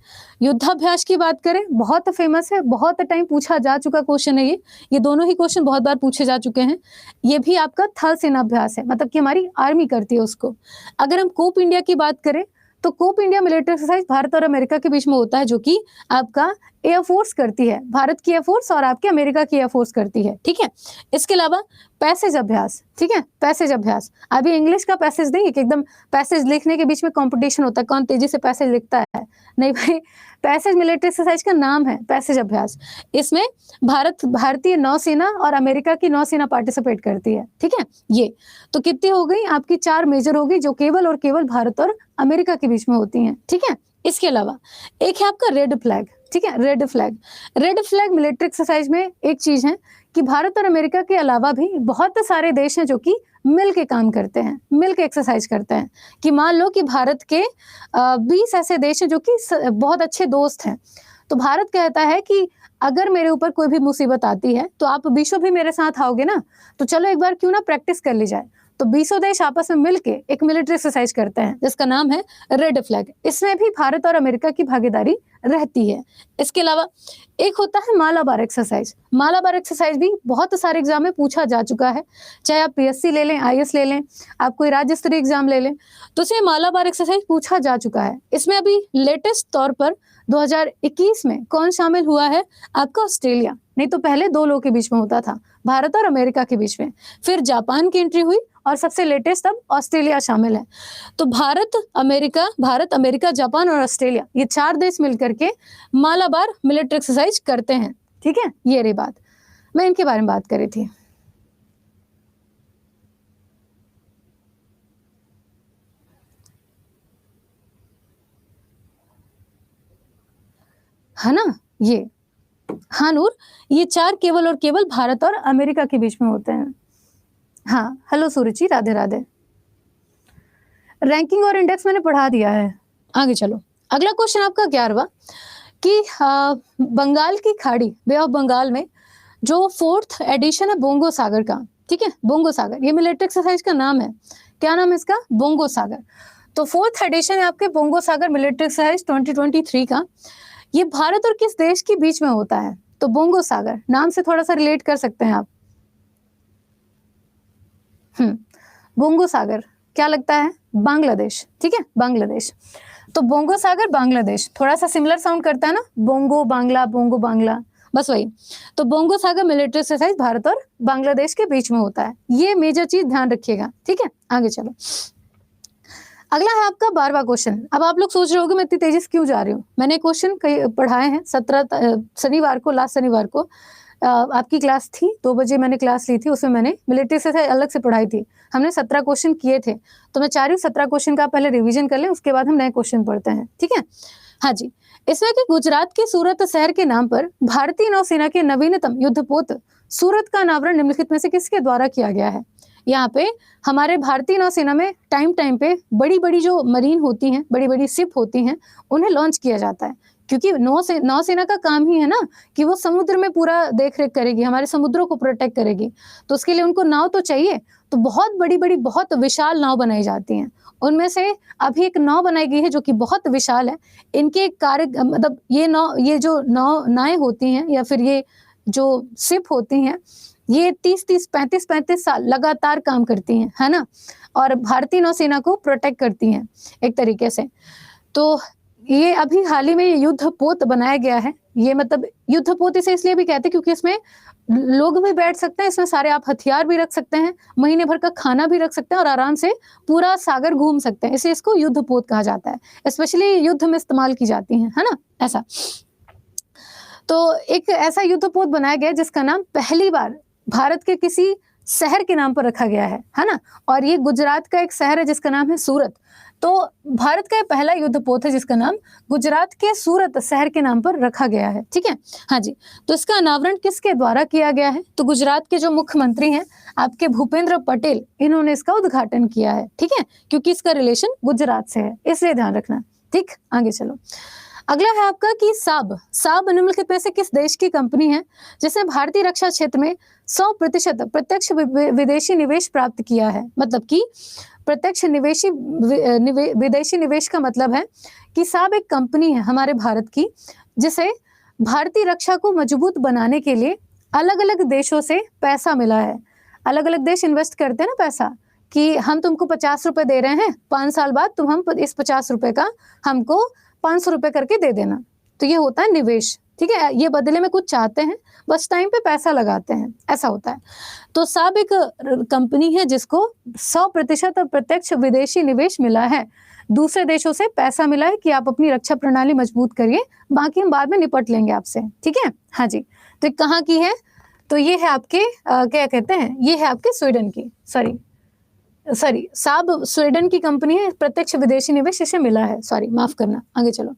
A: युद्धाभ्यास की बात करें, बहुत फेमस है, बहुत टाइम पूछा जा चुका क्वेश्चन है ये दोनों ही क्वेश्चन बहुत बार पूछे जा चुके हैं। ये भी आपका थल सेना अभ्यास है, मतलब कि हमारी आर्मी करती है उसको। अगर हम कोप इंडिया की बात करें, तो Cope India military exercise Bharat और अमेरिका के बीच में होता है, जो कि आपका एयरफोर्स करती है, भारत की एयरफोर्स और आपके अमेरिका की एयरफोर्स करती है, ठीक है? इसके अलावा पैसेज अभ्यास, ठीक है? पैसेज अभ्यास, अभी इंग्लिश का पैसेज नहीं कि एकदम पैसेज लिखने के बीच में कंपटीशन होता है, कौन तेजी से पैसेज लिखता है। नहीं भाई, पैसेज मिलिट्री एक्सरसाइज का नाम है, पैसेज अभ्यास। इसमें भारतीय नौसेना और अमेरिका की नौसेना पार्टिसिपेट करती है, ठीक है? ये तो कितनी हो गई आपकी? 4 मेजर हो गई, जो केवल और केवल भारत और अमेरिका के बीच में होती हैं, ठीक है? इसके अलावा एक है आपका रेड फ्लैग, ठीक है? रेड फ्लैग मिलिट्री एक्सरसाइज में एक चीज है कि भारत और अमेरिका के अलावा भी बहुत सारे देश हैं जो कि मिल के काम करते हैं, मिल के एक्सरसाइज करते हैं। कि मान लो कि भारत के 20 ऐसे देश हैं जो कि बहुत अच्छे दोस्त हैं, तो भारत कहता है कि अगर मेरे ऊपर कोई भी मुसीबत आती है तो आप 20 भी मेरे साथ आओगे ना, तो चलो एक बार क्यों ना प्रैक्टिस कर ली जाए। तो 20 देश आपस में मिलके एक मिलिट्री एक्सरसाइज करते हैं जिसका नाम है रेड फ्लैग। इसमें भी भारत और अमेरिका की भागीदारी रहती है। इसके अलावा एक होता है मालाबार एक्सरसाइज। मालाबार एक्सरसाइज भी बहुत सारे एग्जाम में पूछा जा चुका है, चाहे आप पीएससी ले लें, आईएएस ले लें, आप कोई राज्य स्तरीय एग्जाम ले लें, तो इसमें मालाबार एक्सरसाइज पूछा जा चुका है। इसमें अभी लेटेस्ट तौर पर 2021 में कौन शामिल हुआ है? आपका ऑस्ट्रेलिया। नहीं तो पहले 2 लोगों के बीच में होता था, भारत और अमेरिका के बीच में। फिर जापान की एंट्री हुई और सबसे लेटेस्ट अब ऑस्ट्रेलिया शामिल है। तो भारत अमेरिका, जापान और ऑस्ट्रेलिया, ये 4 देश मिलकर के मालाबार मिलिट्री एक्सरसाइज करते हैं। ठीक है, ये रही बात, मैं इनके बारे में बात कर रही थी। है ना, ये हाँ नूर, ये 4 केवल और केवल भारत और अमेरिका के बीच में होते हैं। हाँ, हेलो सुरुचि, राधे राधे। रैंकिंग और इंडेक्स मैंने पढ़ा दिया है, आगे चलो। अगला क्वेश्चन आपका 11वां कि बंगाल की खाड़ी, बे ऑफ बंगाल में जो 4th एडिशन है बोंगो सागर का, ठीक है, बोंगो सागर, ये मिलिट्री एक्सरसाइज का नाम है। क्या नाम है इसका? बोंगो सागर। तो 4th एडिशन है आपके बोंगो सागर मिलिट्री एक्सरसाइज 2023 का। ये भारत और किस देश के बीच में होता है? तो बोंगो सागर नाम से थोड़ा सा रिलेट कर सकते हैं आप। बोंगो सागर क्या लगता है? बांग्लादेश, ठीक है, बांग्लादेश। तो बोंगो सागर बांग्लादेश, थोड़ा सा सिमिलर साउंड करता है ना, बोंगो बांग्ला, बस वही। तो बोंगो सागर मिलिट्री एक्सरसाइज भारत और बांग्लादेश के बीच में होता है, ये मेजर चीज ध्यान रखिएगा। ठीक है, आगे चलो। अगला है आपका 12वां क्वेश्चन। अब आप लोग सोच रहे होंगे मैं इतनी तेजी से क्यों जा रही हूँ। मैंने क्वेश्चन पढ़ाए हैं 17 शनिवार को, लास्ट शनिवार को आपकी क्लास थी, 2 बजे मैंने क्लास ली थी, उसमें मैंने मिलिट्री से अलग से पढ़ाई थी। हमने 17 क्वेश्चन किए थे, तो मैं चाह रही हूँ 17 क्वेश्चन का पहले रिवीजन कर लें, उसके बाद हम नए क्वेश्चन पढ़ते हैं। ठीक है, हाँ जी। इसमें कि गुजरात के सूरत शहर के नाम पर भारतीय नौसेना के नवीनतम युद्धपोत सूरत का अनावरण निम्नलिखित में से किसके द्वारा किया गया है? यहाँ पे हमारे भारतीय नौसेना में टाइम पे बड़ी बड़ी जो मरीन होती हैं, बड़ी बड़ी शिप होती हैं, उन्हें लॉन्च किया जाता है, क्योंकि नौसेना का काम ही है ना कि वो समुद्र में पूरा देख रेख करेगी, हमारे समुद्रों को प्रोटेक्ट करेगी। तो उसके लिए उनको नाव तो चाहिए, तो बहुत बड़ी बड़ी बहुत विशाल नाव बनाई जाती हैं। उनमें से अभी एक नाव बनाई गई है जो कि बहुत विशाल है। इनके कार्य मतलब ये जो नावें होती हैं या फिर ये जो शिप होती हैं, ये 35 साल लगातार काम करती हैं, है ना, और भारतीय नौसेना को प्रोटेक्ट करती हैं एक तरीके से। तो ये अभी हाल ही में युद्धपोत बनाया गया है। ये मतलब युद्धपोत इसे इसलिए भी कहते हैं क्योंकि इसमें लोग भी बैठ सकते हैं, इसमें सारे आप हथियार भी रख सकते हैं, महीने भर का खाना भी रख सकते हैं और आराम से पूरा सागर घूम सकते हैं। इसलिए इसको युद्धपोत कहा जाता है, स्पेशली युद्ध में इस्तेमाल की जाती है ना, ऐसा। तो एक ऐसा युद्धपोत बनाया गया जिसका नाम पहली बार भारत के किसी शहर के नाम पर रखा गया है ना, और ये गुजरात का एक शहर है जिसका नाम है सूरत। तो भारत का पहला युद्धपोत है जिसका नाम गुजरात के सूरत शहर के नाम पर रखा गया है। ठीक है, हाँ जी। तो इसका अनावरण किसके द्वारा किया गया है? तो गुजरात के जो मुख्यमंत्री हैं आपके भूपेंद्र पटेल, इन्होंने इसका उद्घाटन किया है। ठीक है, क्योंकि इसका रिलेशन गुजरात से है, इसलिए ध्यान रखना। ठीक, आगे चलो। अगला है आपका कि साब निम्नलिखित में से किस देश की कंपनी है जिसने भारतीय रक्षा क्षेत्र में 100% प्रत्यक्ष विदेशी निवेश प्राप्त किया है? मतलब कि प्रत्यक्ष विदेशी निवेश का मतलब है कि साब एक कंपनी है हमारे भारत की जिसे भारतीय रक्षा को मजबूत बनाने के लिए अलग अलग देशों से पैसा मिला है। अलग अलग देश इन्वेस्ट करते हैं ना पैसा, कि हम तुमको 50 रुपए दे रहे हैं, 5 साल बाद तुम हम इस 50 रुपए का हमको 500 रुपए करके दे देना। तो ये होता है निवेश। ठीक है, ये बदले में कुछ चाहते हैं, बस टाइम पे पैसा लगाते हैं, ऐसा होता है। तो साब एक कंपनी है जिसको 100% प्रत्यक्ष विदेशी निवेश मिला है, दूसरे देशों से पैसा मिला है कि आप अपनी रक्षा प्रणाली मजबूत करिए, बाकी हम बाद में निपट लेंगे आपसे। ठीक है, हाँ जी। तो कहाँ की है? तो ये है आपके क्या कहते हैं, ये है आपके स्वीडन की, सॉरी साब स्वीडन की कंपनी है, प्रत्यक्ष विदेशी निवेश इसे मिला है, सॉरी माफ करना। आगे चलो।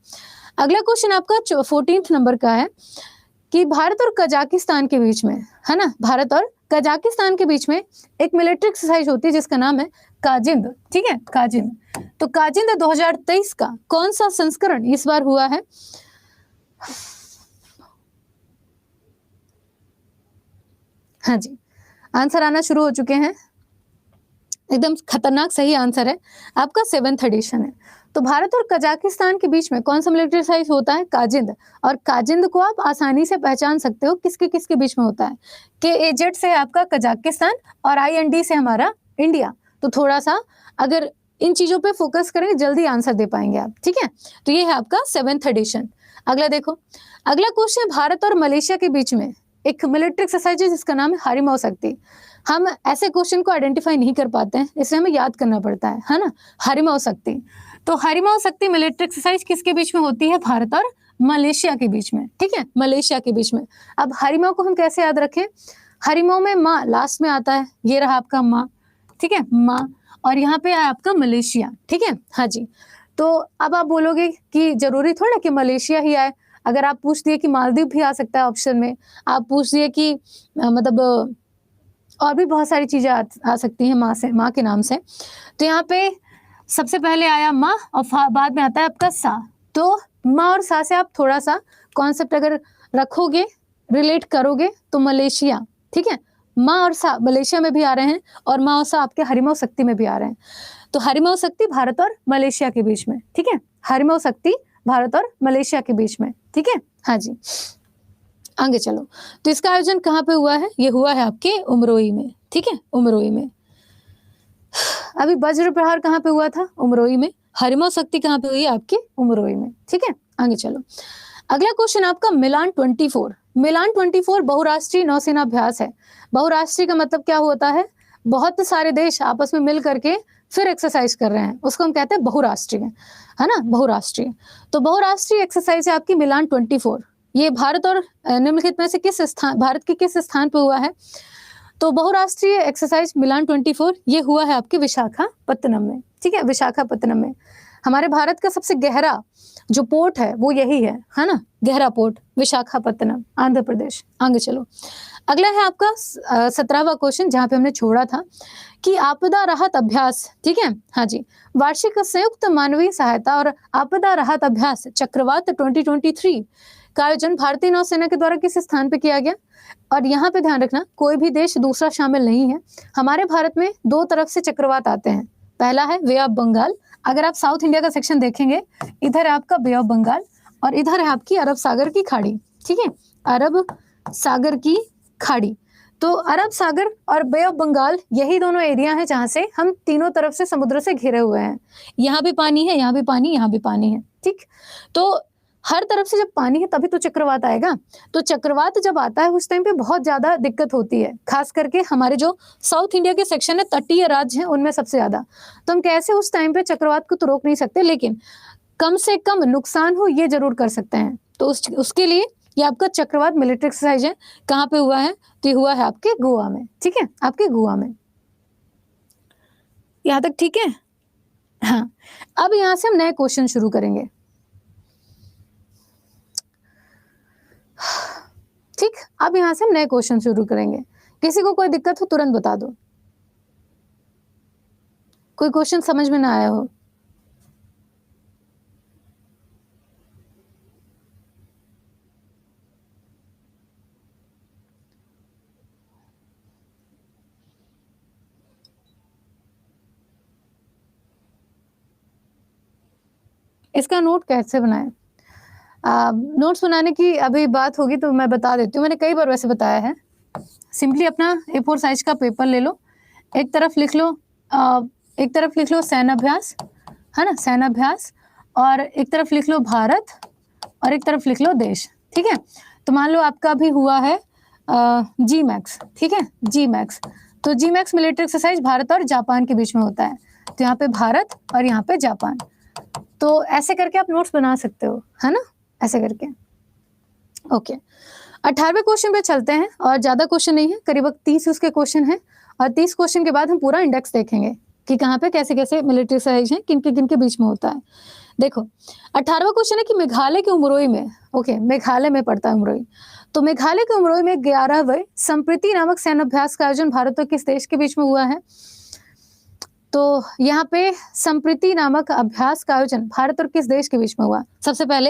A: अगला क्वेश्चन आपका 14 नंबर का है कि भारत और कजाकिस्तान के बीच में, है ना, भारत और कजाकिस्तान के बीच में एक मिलिट्री एक्सरसाइज होती है जिसका नाम है काजिंद। ठीक है, काजिंद। तो काजिंद 2023 का कौन सा संस्करण इस बार हुआ है? हाँ जी, आंसर आना शुरू हो चुके हैं, एकदम खतरनाक सही आंसर है आपका 7th एडिशन है। तो भारत और कजाकिस्तान के बीच में कौन सा मिलिट्री एक्सरसाइज होता है? काजिंद। और काजिंद को आप आसानी से पहचान सकते हो किसके किसके बीच में होता है। KAZ से आपका कजाकिस्तान और IND से हमारा इंडिया। तो थोड़ा सा अगर इन चीजों पे फोकस करेंगे जल्दी आंसर दे पाएंगे आप। ठीक है, तो ये है आपका 7th एडिशन। अगला देखो, अगला क्वेश्चन भारत और मलेशिया के बीच में एक मिलिट्री एक्सरसाइज है जिसका नाम है हारिमाऊ शक्ति। हम ऐसे क्वेश्चन को आइडेंटिफाई नहीं कर पाते हैं, इसलिए हमें याद करना पड़ता है ना। हरिमौ शक्ति, तो हरिमौ शक्ति मिलिट्री एक्सरसाइज किसके बीच में होती है? भारत और मलेशिया के बीच में, ठीक है, मलेशिया के बीच में। अब हरिमौ को हम कैसे याद रखें? हरिमौ में माँ लास्ट में आता है, ये रहा आपका माँ, ठीक है, माँ, और यहाँ पे है आपका मलेशिया, ठीक है, हाँ जी। तो अब आप बोलोगे कि जरूरी थोड़ा कि मलेशिया ही आए, अगर आप पूछ दिए कि मालदीव भी आ सकता है ऑप्शन में, आप पूछ दिए कि मतलब और भी बहुत सारी चीजें आ सकती हैं माँ से, माँ के नाम से, तो यहाँ पे सबसे पहले आया माँ और बाद में आता है आपका सा। तो माँ और सा से आप थोड़ा सा कॉन्सेप्ट अगर रखोगे, रिलेट करोगे, तो मलेशिया, ठीक है, माँ और सा मलेशिया में भी आ रहे हैं और माँ और सा आपके हरिमौ शक्ति में भी आ रहे हैं। तो हरिमौ शक्ति भारत और मलेशिया के बीच में, ठीक है, हरिमौ शक्ति भारत और मलेशिया के बीच में, ठीक है, हाँ जी। आगे चलो, तो इसका आयोजन कहाँ पे हुआ है? ये हुआ है आपके उमरोई में, ठीक है, उमरोई में। अभी वज्र प्रहार कहाँ पे हुआ था? उमरोई में। हरिमौ शक्ति कहाँ पे हुई? आपके उमरोई में, ठीक है। आगे चलो, अगला क्वेश्चन आपका मिलान 24। मिलान 24 बहुराष्ट्रीय नौसेना अभ्यास है। बहुराष्ट्रीय का मतलब क्या होता है? बहुत सारे देश आपस में मिल करके फिर एक्सरसाइज कर रहे हैं, उसको हम कहते हैं बहुराष्ट्रीय, है ना, बहुराष्ट्रीय। तो बहुराष्ट्रीय एक्सरसाइज है आपकी मिलान 24। ये भारत और निम्नलिखित में से किस स्थान, भारत के किस स्थान पे हुआ है? तो बहुराष्ट्रीय एक्सरसाइज मिलान 24 ये हुआ है आपके विशाखापत्तनम में, ठीक है, विशाखापत्तनम में। हमारे भारत का सबसे गहरा जो पोर्ट है वो यही है ना, गहरा पोर्ट विशाखापत्तनम, आंध्र प्रदेश। आगे चलो, अगला है आपका 17वां क्वेश्चन, जहां पे हमने छोड़ा था कि आपदा राहत अभ्यास, ठीक है, हाँ जी, वार्षिक संयुक्त मानवीय सहायता और आपदा राहत अभ्यास चक्रवात 2023 का आयोजन भारतीय नौसेना के द्वारा किस स्थान पे किया गया? और यहाँ पे ध्यान रखना, कोई भी देश दूसरा शामिल नहीं है। हमारे भारत में दो तरफ से चक्रवात आते हैं, पहला है वे ऑफ बंगाल, अगर आप साउथ इंडिया का सेक्शन देखेंगे, इधर है आपका बे ऑफ बंगाल और इधर है आपकी अरब सागर की खाड़ी, ठीक है, अरब सागर की खाड़ी। तो अरब सागर और बे ऑफ बंगाल यही दोनों एरिया हैं जहां से हम तीनों तरफ से समुद्र से घिरे हुए हैं। यहाँ भी पानी है, यहाँ भी पानी, यहाँ भी पानी है, ठीक। तो हर तरफ से जब पानी है तभी तो चक्रवात आएगा। तो चक्रवात जब आता है उस टाइम पे बहुत ज्यादा दिक्कत होती है, खास करके हमारे जो साउथ इंडिया के सेक्शन है, तटीय राज्य हैं, उनमें सबसे ज्यादा। तो हम कैसे उस टाइम पे चक्रवात को तो रोक नहीं सकते, लेकिन कम से कम नुकसान हो ये जरूर कर सकते हैं। तो उसके लिए ये आपका चक्रवात मिलिट्री एक्सरसाइज है, कहाँ पे हुआ है? तो हुआ है आपके गोवा में, ठीक है, आपके गोवा में। यहाँ तक ठीक है? हाँ, अब यहाँ से हम नए क्वेश्चन शुरू करेंगे, ठीक। अब यहां से हम नए क्वेश्चन शुरू करेंगे। किसी को कोई दिक्कत हो तुरंत बता दो, कोई क्वेश्चन समझ में ना आया हो। इसका नोट कैसे बनाएं? नोट्स बनाने की अभी बात होगी तो मैं बता देती हूँ, मैंने कई बार वैसे बताया है। सिंपली अपना A4 साइज का पेपर ले लो, एक तरफ लिख लो सैन्याभ्यास, है ना, सैन्याभ्यास, और एक तरफ लिख लो भारत और एक तरफ लिख लो देश, ठीक है। तो मान लो आपका भी हुआ है जी मैक्स, ठीक है, जी मैक्स। तो जी मैक्स मिलिट्री एक्सरसाइज भारत और जापान के बीच में होता है, तो यहाँ पे भारत और यहाँ पे जापान। तो ऐसे करके आप नोट्स बना सकते हो, है ना, ऐसे करके। ओके, 18वें क्वेश्चन पे चलते हैं, और ज्यादा क्वेश्चन नहीं है, करीब 30 उसके क्वेश्चन है, और 30 क्वेश्चन के बाद हम पूरा इंडेक्स देखेंगे कि कहाँ पे कैसे कैसे मिलिट्री एक्सरसाइज है, किनके बीच में होता है। देखो, 18वां क्वेश्चन है कि मेघालय के उमरोई में, ओके, मेघालय में पड़ता है उमरोई, तो मेघालय के उमरोई में 11वें संप्रीति नामक सैन्य अभ्यास का आयोजन भारत और किस देश के बीच में हुआ है? तो यहाँ पे संप्रीति नामक अभ्यास का आयोजन भारत और किस देश के बीच में हुआ? सबसे पहले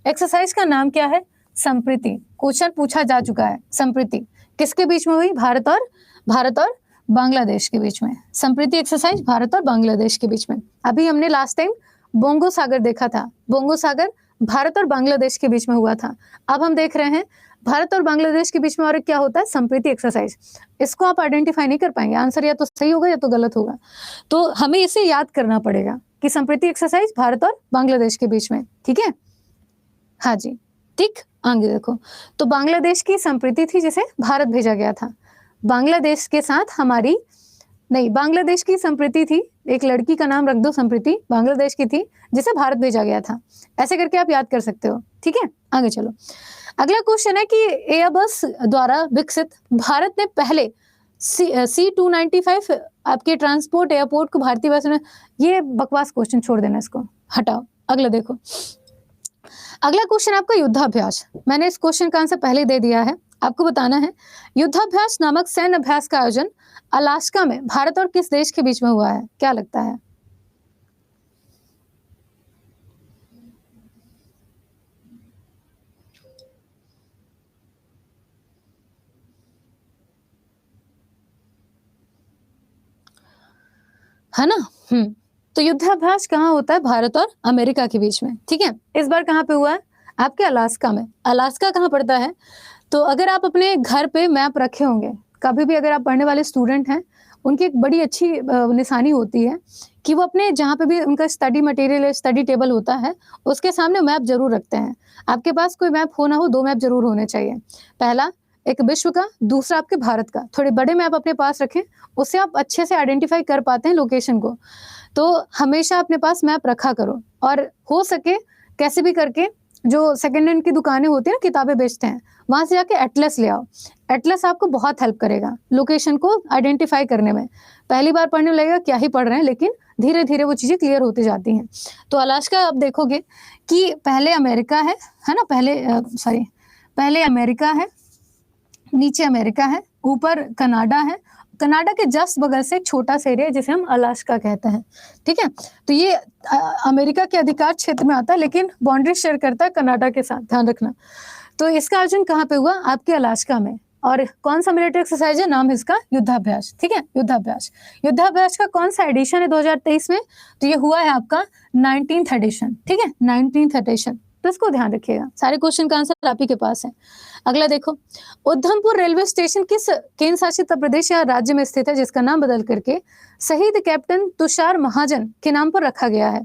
A: एक्सरसाइज का नाम क्या है? संप्रीति। क्वेश्चन पूछा जा चुका है, संप्रीति किसके बीच में हुई? भारत और बांग्लादेश के बीच में। संप्रीति एक्सरसाइज भारत और बांग्लादेश के बीच में। अभी हमने लास्ट टाइम बोंगो सागर देखा था, बोंगो सागर भारत और बांग्लादेश के बीच में हुआ था। अब हम देख रहे हैं भारत और बांग्लादेश के बीच में और क्या होता है? संप्रीति एक्सरसाइज। इसको आप आइडेंटिफाई नहीं कर पाएंगे, आंसर या तो सही होगा या तो गलत होगा। तो हमें इसे याद करना पड़ेगा कि संप्रीति एक्सरसाइज भारत और बांग्लादेश के बीच में, ठीक है, हाँ जी, ठीक। आगे देखो, तो बांग्लादेश की संप्रीति थी जिसे भारत भेजा गया था, बांग्लादेश के साथ हमारी, नहीं, बांग्लादेश की संप्रीति थी, एक लड़की का नाम रख दो, संप्रीति बांग्लादेश की थी जिसे भारत भेजा गया था। ऐसे करके आप याद कर सकते हो, ठीक है। आगे चलो, अगला क्वेश्चन है कि एयरबस द्वारा विकसित भारत ने पहले C295 आपके ट्रांसपोर्ट एयरपोर्ट को भारतीय वायुसेना, ये बकवास क्वेश्चन छोड़ देना, इसको हटाओ। अगला देखो, अगला क्वेश्चन आपका युद्धाभ्यास। मैंने इस क्वेश्चन का आंसर पहले दे दिया है, आपको बताना है युद्धाभ्यास नामक सैन्य अभ्यास का आयोजन अलास्का में भारत और किस देश के बीच में हुआ है, क्या लगता है? है ना। तो युद्धाभ्यास कहाँ होता है? भारत और अमेरिका के बीच में, ठीक है। इस बार कहाँ पे हुआ है? आपके अलास्का में। अलास्का कहाँ पड़ता है? तो अगर आप अपने घर पे मैप रखे होंगे, कभी भी अगर आप पढ़ने वाले स्टूडेंट हैं, उनकी एक बड़ी अच्छी निशानी होती है कि वो अपने जहाँ पे भी उनका स्टडी मटेरियल, स्टडी टेबल होता है, उसके सामने मैप जरूर रखते हैं। आपके पास कोई मैप हो ना हो, 2 मैप जरूर होने चाहिए। पहला एक विश्व का, दूसरा आपके भारत का। थोड़े बड़े मैप अपने पास रखें, उससे आप अच्छे से आइडेंटिफाई कर पाते हैं लोकेशन को। तो हमेशा अपने पास मैप रखा करो, और हो सके कैसे भी करके जो सेकेंड हैंड की दुकानें होती है ना, किताबें बेचते हैं, वहां से जाके एटलस ले आओ। एटलस आपको बहुत हेल्प करेगा लोकेशन को आइडेंटिफाई करने में। पहली बार पढ़ने लगेगा क्या ही पढ़ रहे हैं, लेकिन धीरे धीरे वो चीजें क्लियर होती जाती हैं। तो अलास्का आप देखोगे कि पहले अमेरिका है ना, पहले अमेरिका है, नीचे अमेरिका है, ऊपर कनाडा है। कनाडा के जस्ट बगल से एक छोटा सा एरिया जिसे हम अलास्का कहते हैं, ठीक है। तो ये अमेरिका के अधिकार क्षेत्र में आता है, लेकिन बाउंड्री शेयर करता है कनाडा के साथ, ध्यान रखना। तो इसका आयोजन कहाँ पे हुआ? आपके अलास्का में। और कौन सा मिलिट्री एक्सरसाइज है? नाम है इसका युद्धाभ्यास, ठीक है। युद्धाभ्यास, युद्धाभ्यास का कौन सा एडिशन है 2023 में? तो ये हुआ है आपका 19th एडिशन, ठीक है, 19th एडिशन। तो इसको ध्यान रखिएगा, सारे क्वेश्चन का आंसर आप ही के पास है। अगला देखो, उधमपुर रेलवे स्टेशन किस केंद्र शासित प्रदेश या राज्य में स्थित है, जिसका नाम बदल करके शहीद कैप्टन तुषार महाजन के नाम पर रखा गया है?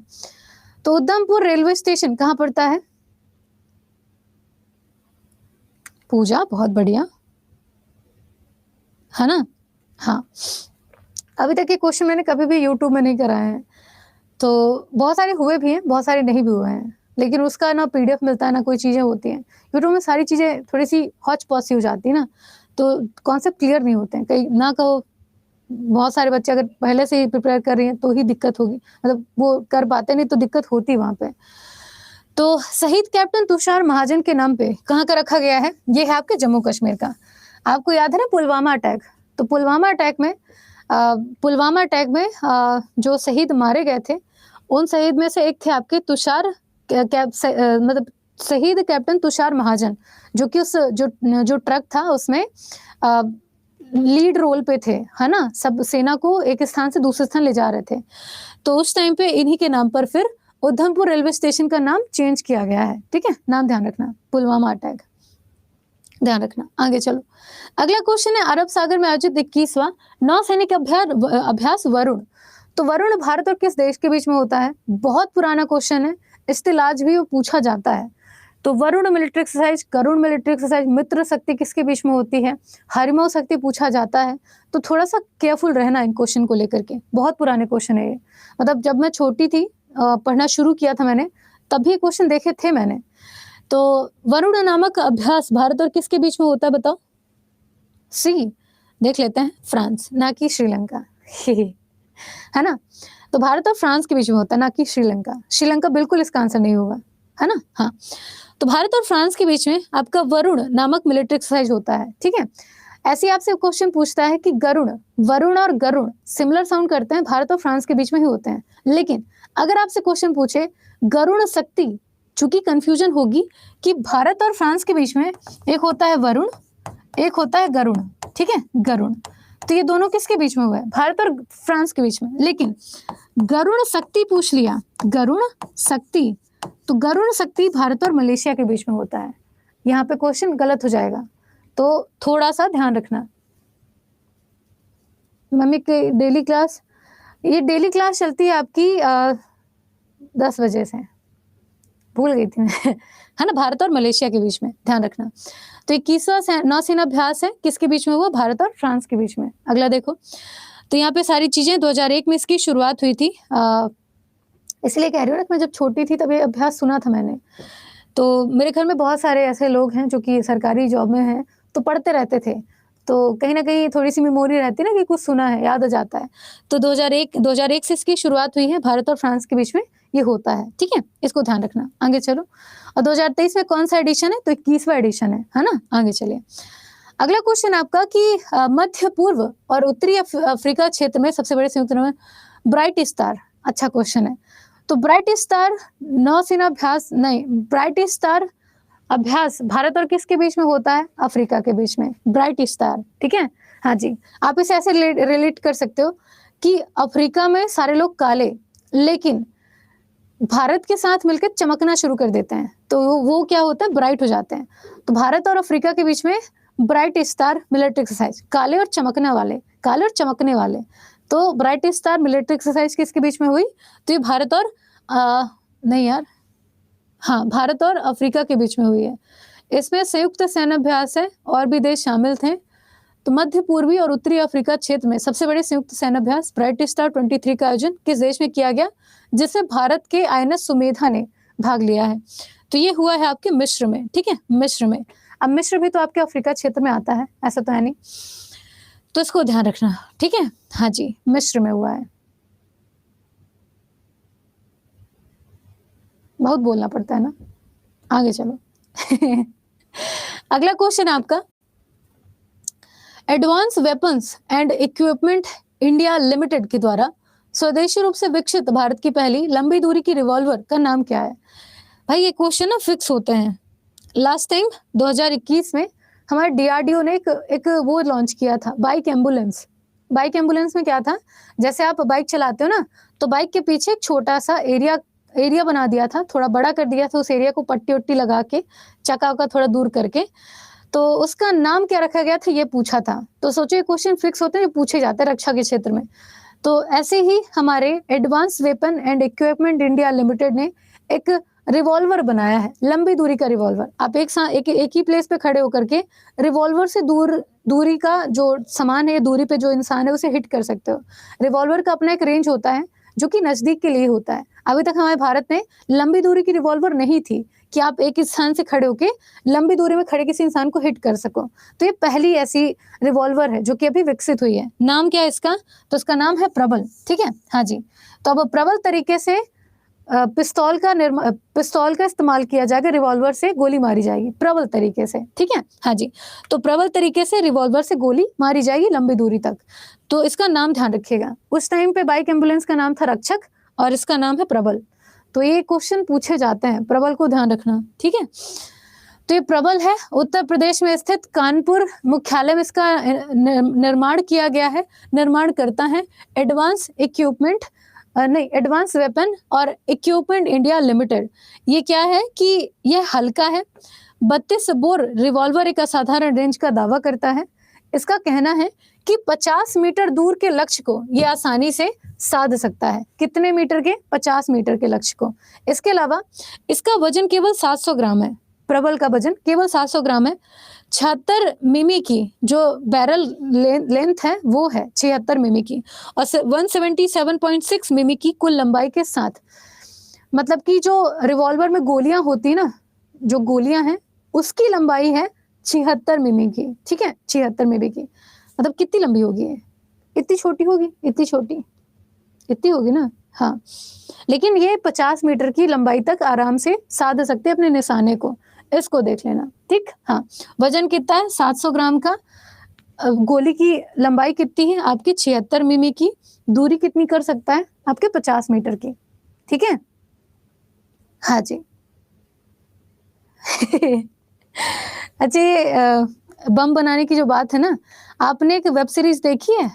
A: तो उधमपुर रेलवे स्टेशन कहाँ पड़ता है? पूजा, बहुत बढ़िया, है ना। हाँ, अभी तक ये क्वेश्चन मैंने कभी भी यूट्यूब में नहीं कराए हैं, तो बहुत सारे हुए भी हैं, बहुत सारे नहीं भी हुए हैं, लेकिन उसका ना PDF मिलता है, ना कोई चीज़ें होती हैं। यूट्यूब में सारी चीज़ें थोड़ी सी हौच पौच सी हो जाती है ना, तो कॉन्सेप्ट क्लियर नहीं होते हैं। कहीं ना कहो, बहुत सारे बच्चे अगर पहले से ही प्रिपेयर कर रही हैं तो ही दिक्कत होगी, मतलब वो कर पाते नहीं तो दिक्कत होती वहाँ पे। तो शहीद कैप्टन तुषार महाजन के नाम पे कहाँ का रखा गया है? ये है आपके जम्मू कश्मीर का। आपको याद है ना पुलवामा अटैक? तो पुलवामा अटैक में जो शहीद मारे गए थे, उन शहीद में से एक थे आपके तुषार मतलब शहीद कैप्टन तुषार महाजन, जो कि उस जो ट्रक था उसमें लीड रोल पे थे, है ना। सब सेना को एक स्थान से दूसरे स्थान ले जा रहे थे, तो उस टाइम पे इन्हीं के नाम पर फिर उधमपुर रेलवे स्टेशन का नाम चेंज किया गया है, ठीक है। नाम ध्यान रखना, पुलवामा अटैक, ध्यान रखना। आगे चलो, अगला क्वेश्चन है अरब सागर में आयोजित 21वां नौसैनिक अभ्यास वरुण। तो वरुण भारत और किस देश के बीच में होता है? बहुत पुराना क्वेश्चन है, स्टिल आज भी वो पूछा जाता है। तो Varun military exercise, Garuda military exercise, Mitra Shakti किसके बीच में होती है? हरिमो शक्ति पूछा जाता है। तो थोड़ा सा केयरफुल रहना इन क्वेश्चन को लेकर के, बहुत पुराने क्वेश्चन है ये। मतलब जब मैं छोटी थी, पढ़ना शुरू किया था मैंने, तभी क्वेश्चन देखे थे मैंने। तो वरुण नामक अभ्यास भारत और किसके बीच में होता है बताओ? सी, देख लेते हैं, फ्रांस, ना कि श्रीलंका है ना। तो भारत और फ्रांस के बीच में होता है, ना कि श्रीलंका। श्रीलंका बिल्कुल इसका आंसर नहीं होगा, है ना। हाँ, तो भारत और फ्रांस के बीच में आपका वरुण नामक मिलिट्री एक्सरसाइज होता है, ठीक है। ऐसे आपसे क्वेश्चन पूछता है कि वरुण और गरुण सिमिलर साउंड करते हैं, भारत और फ्रांस के बीच में ही होते हैं। लेकिन अगर आपसे क्वेश्चन पूछे गरुण शक्ति, चूंकि कंफ्यूजन होगी कि भारत और फ्रांस के बीच में एक होता है वरुण, एक होता है गरुण, ठीक है, गरुण। तो ये दोनों किसके बीच में हुआ है? भारत और फ्रांस के बीच में। लेकिन गरुण शक्ति पूछ लिया, गरुण शक्ति, तो गरुण शक्ति भारत और मलेशिया के बीच में होता है। यहाँ पे क्वेश्चन गलत हो जाएगा, तो थोड़ा सा ध्यान रखना। मम्मी की डेली क्लास, ये डेली क्लास चलती है आपकी 10 बजे से, भूल गई थी मैं है ना, भारत और मलेशिया के बीच में, ध्यान रखना। तो 21वां नौसेना अभ्यास है, किसके बीच में हुआ? भारत और फ्रांस के बीच में। अगला देखो, तो यहाँ पे सारी चीजें 2001 में इसकी शुरुआत हुई थी। इसलिए कह रही हूँ ना कि मैं जब छोटी थी तब ये अभ्यास सुना था मैंने। तो मेरे घर में बहुत सारे ऐसे लोग हैं जो कि सरकारी जॉब में हैं, तो पढ़ते रहते थे। तो कहीं न कहीं थोड़ी-सी मेमोरी रहती है ना कि कुछ सुना है, याद आ जाता है। तो 2001 से इसकी शुरुआत हुई है, भारत और फ्रांस के बीच में ये होता है, ठीक है? इसको ध्यान रखना। आगे चलो, और 2023 में कौन-सा एडिशन है? तो 21वां एडिशन है ना? आगे चलिए। अगला क्वेश्चन आपका कि मध्य पूर्व और उत्तरी अफ्रीका क्षेत्र में सबसे बड़े संयुक्त में ब्राइट स्टार, अच्छा क्वेश्चन है। तो ब्राइट स्टार नौसेना अभ्यास नहीं, ब्राइट स्टार अभ्यास भारत और किसके बीच में होता है? अफ्रीका के बीच में, ब्राइट स्टार, ठीक है? हाँ जी, आप इसे ऐसे रिलेट कर सकते हो कि अफ्रीका में सारे लोग काले, लेकिन भारत के साथ मिलकर चमकना शुरू कर देते हैं, तो वो क्या होता है? ब्राइट हो जाते हैं। तो भारत और अफ्रीका के बीच में ब्राइट स्टार मिलिट्री एक्सरसाइज, काले और चमकने वाले, काले और चमकने वाले। तो ब्राइट स्टार मिलिट्री एक्सरसाइज किसके बीच में हुई? तो ये भारत और नहीं यार, हाँ, भारत और अफ्रीका के बीच में हुई है। इसमें संयुक्त सैन्य अभ्यास है और भी देश शामिल थे। तो मध्य पूर्वी और उत्तरी अफ्रीका क्षेत्र में सबसे बड़े संयुक्त सैन्य अभ्यास ब्राइट स्टार 23 का आयोजन किस देश में किया गया, जिसमें भारत के आईएनएस सुमेधा ने भाग लिया है? तो ये हुआ है आपके मिस्र में, ठीक है? मिस्र में। अब मिस्र भी तो आपके अफ्रीका क्षेत्र में आता है, ऐसा तो है नहीं, तो इसको ध्यान रखना, ठीक है? हाँ जी, मिस्र में हुआ है। बहुत बोलना पड़ता है ना। आगे चलो अगला क्वेश्चन आपका, advance weapons and equipment India limited के द्वारा स्वदेशी रूप से विकसित भारत की पहली लंबी दूरी की रिवॉल्वर का नाम क्या है? भाई ये क्वेश्चन ना फिक्स होते हैं। लास्ट टाइम 2021 में हमारे डीआरडीओ ने एक वो लॉन्च किया था, बाइक एम्बुलेंस। बाइक एम्बुलेंस में क्या था, जैसे आप बाइक चलाते हो ना, तो बाइक के पीछे एक छोटा सा एरिया बना दिया था, थोड़ा बड़ा कर दिया था उस एरिया को, पट्टी उट्टी लगा के, चक्का का थोड़ा दूर करके। तो उसका नाम क्या रखा गया था, ये पूछा था। तो सोचो ये क्वेश्चन फिक्स होते हैं, ये पूछे जाते हैं रक्षा के क्षेत्र में। तो ऐसे ही हमारे advance weapon and equipment India limited ने एक रिवॉल्वर बनाया है, लंबी दूरी का रिवॉल्वर। आप एक ही प्लेस पे खड़े होकर के रिवॉल्वर से दूरी का जो सामान है, दूरी पे जो इंसान है, उसे हिट कर सकते हो। रिवॉल्वर का अपना एक रेंज होता है जो कि नजदीक के लिए होता है। अभी तक हमारे भारत में लंबी दूरी की रिवॉल्वर नहीं थी कि आप एक स्थान से खड़े होके लंबी दूरी में खड़े किसी इंसान को हिट कर सको। तो ये पहली ऐसी रिवॉल्वर है जो कि अभी विकसित हुई है। नाम क्या है इसका? तो इसका नाम है प्रबल, ठीक है? हाँ जी। तो अब प्रबल तरीके से पिस्तौल का इस्तेमाल किया जाएगा, रिवॉल्वर से गोली मारी जाएगी प्रबल तरीके से, ठीक है? हाँ जी। तो प्रबल तरीके से रिवॉल्वर से गोली मारी जाएगी लंबी दूरी तक। तो इसका नाम ध्यान रखिएगा। उस टाइम पे बाइक एम्बुलेंस का नाम था रक्षक और इसका नाम है प्रबल। तो ये क्वेश्चन पूछे जाते हैं, प्रबल को ध्यान रखना, ठीक है? तो ये प्रबल है, उत्तर प्रदेश में स्थित कानपुर मुख्यालय में इसका निर्माण किया गया है। निर्माण करता है एडवांस वेपन और इक्विपमेंट इंडिया लिमिटेड। ये क्या है कि यह हल्का है, 32 बोर रिवॉल्वर एक असाधारण रेंज का दावा करता है। इसका कहना है कि 50 मीटर दूर के लक्ष्य को यह आसानी से साध सकता है। कितने मीटर के? 50 मीटर के लक्ष्य को। इसके अलावा इसका वजन केवल 700 ग्राम है। प्रबल का वजन केवल 700 ग्राम है। 76 मिमी की जो बैरल लेंथ है वो है 76 मिमी की, और 177.6 मिमी की कुल लंबाई के साथ। मतलब कि जो रिवॉल्वर में गोलियां होती ना, जो गोलियां हैं उसकी लंबाई है 76 मिमी की, ठीक है? 76 मिमी की मतलब कितनी लंबी होगी ये? इतनी छोटी होगी, इतनी छोटी, इतनी होगी ना? हाँ, लेकिन ये 50 मीटर की लंबाई तक आराम से साध सकते हैं अपने निशाने को। इसको देख लेना, ठीक? हाँ, वजन कितना है? 700 ग्राम का। गोली की लंबाई कितनी है आपकी? 76 मिमी की। दूरी कितनी कर सकता है? आपके 50 मीटर की, ठीक है? हाँ जी अच्छा, ये बम बनाने की जो बात है ना, आपने एक वेब सीरीज देखी है?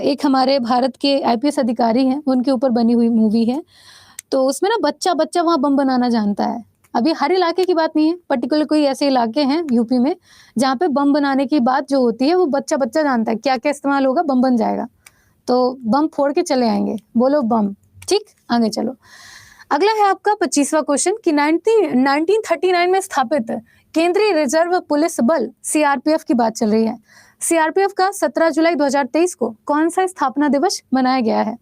A: एक हमारे भारत के आईपीएस अधिकारी हैं, उनके ऊपर बनी हुई मूवी है। तो उसमें ना बच्चा वहाँ बम बनाना जानता है। अभी हर इलाके की बात नहीं है, पर्टिकुलर कोई ऐसे इलाके हैं यूपी में जहाँ पे बम बनाने की बात जो होती है वो बच्चा जानता है क्या क्या इस्तेमाल होगा, बम बन जाएगा। तो बम फोड़ के चले आएंगे, बोलो बम, ठीक? आगे चलो। अगला है आपका 25वां क्वेश्चन कि 1939 में स्थापित केंद्रीय रिजर्व पुलिस बल सीआरपीएफ की बात चल रही है। सीआरपीएफ का 17 जुलाई 2023 को कौन सा स्थापना दिवस मनाया गया है?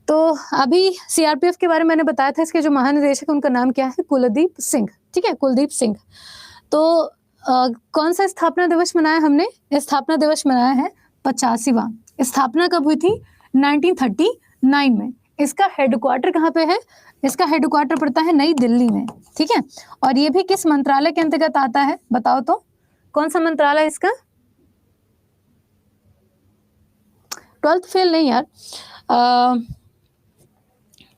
A: तो अभी सीआरपीएफ के बारे में मैंने बताया था, इसके जो महानिदेशक उनका नाम क्या है? कुलदीप सिंह। ठीक है, कुलदीप सिंह। तो कौन सा स्थापना दिवस मनाया हमने? स्थापना दिवस मनाया है 85वां। स्थापना कब हुई थी? 1939 में। इसका हेडक्वार्टर कहाँ पे है? इसका हेडक्वार्टर पड़ता है नई दिल्ली में। ठीक है, और ये भी किस मंत्रालय के अंतर्गत आता है? बताओ तो कौन सा मंत्रालय इसका? 12th फेल नहीं यार,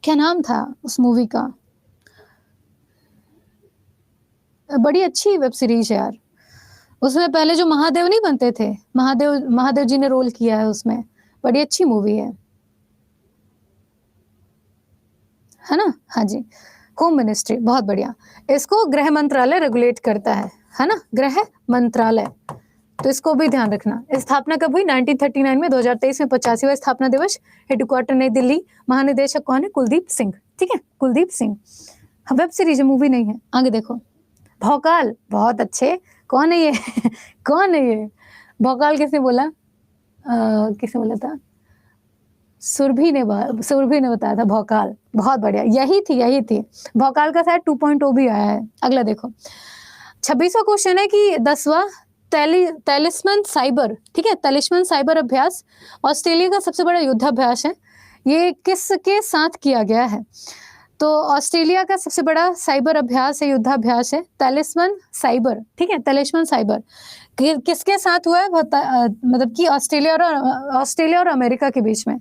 A: क्या नाम था उस मूवी का? बड़ी अच्छी वेब सीरीज है यार। उसमें पहले जो महादेव नहीं बनते थे, महादेव जी ने रोल किया है उसमें। बड़ी अच्छी मूवी है ना? हाँ जी, होम मिनिस्ट्री, बहुत बढ़िया। इसको गृह मंत्रालय रेगुलेट करता है ना? गृह मंत्रालय। तो इसको भी ध्यान रखना। स्थापना कब हुई? 1939 में। 2023 में 85वां स्थापना दिवस। हेडक्वार्टर नई दिल्ली। महानिदेशक कौन है? कुलदीप सिंह। ठीक है, कुलदीप सिंह। वेब सीरीज है, मूवी नहीं है। आगे देखो, भौकाल, बहुत अच्छे। कौन है ये? कौन है ये भौकाल? किसने बोला? किसने बोला था? सुरभि ने बताया था भौकाल। बहुत बढ़िया, यही थी। भौकाल का शायद 2.0 भी आया है। अगला देखो, 26वां क्वेश्चन है कि 10वां तैलिस्मन साइबर, ठीक है, तैलिस्मन साइबर अभ्यास ऑस्ट्रेलिया का सबसे बड़ा युद्धाभ्यास है। ये किसके साथ किया गया है? तो ऑस्ट्रेलिया का सबसे बड़ा साइबर अभ्यास है, युद्धाभ्यास है तैलिस्मन साइबर। ठीक है, तैलिस्मन साइबर किसके साथ हुआ है? मतलब कि ऑस्ट्रेलिया और अमेरिका के बीच में।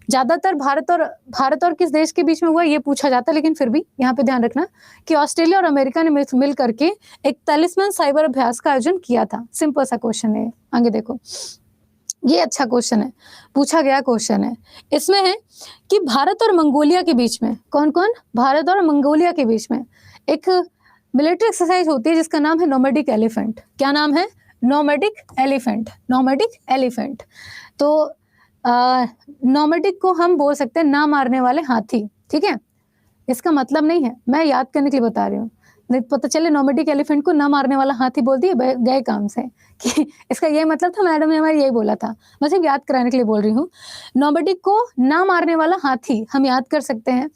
A: ज्यादातर भारत और किस देश के बीच में हुआ ये पूछा जाता है, लेकिन फिर भी यहाँ पे ध्यान रखना कि ऑस्ट्रेलिया और अमेरिका ने मिल करके एक तैलिस्मन साइबर अभ्यास का आयोजन किया था। सिंपल सा क्वेश्चन है। आगे देखो, ये अच्छा क्वेश्चन है, पूछा गया क्वेश्चन है। इसमें है कि भारत और मंगोलिया के बीच में कौन? भारत और मंगोलिया के बीच में एक मिलिट्री एक्सरसाइज होती है जिसका नाम है नोमैडिक एलिफेंट। क्या नाम है? Nomadic elephant. तो नोमैडिक को हम बोल सकते हैं ना मारने वाले हाथी। ठीक है, इसका मतलब नहीं है, मैं याद करने के लिए बता रही हूँ, नहीं पता चले नोमैडिक एलिफेंट को ना मारने वाला हाथी बोल दिए गए काम से कि इसका ये मतलब था। मैडम ने हमारे यही बोला था, मैं सिर्फ याद कराने के लिए बोल रही हूँ। नोमैडिक को ना मारने वाला हाथी हम याद कर सकते हैं।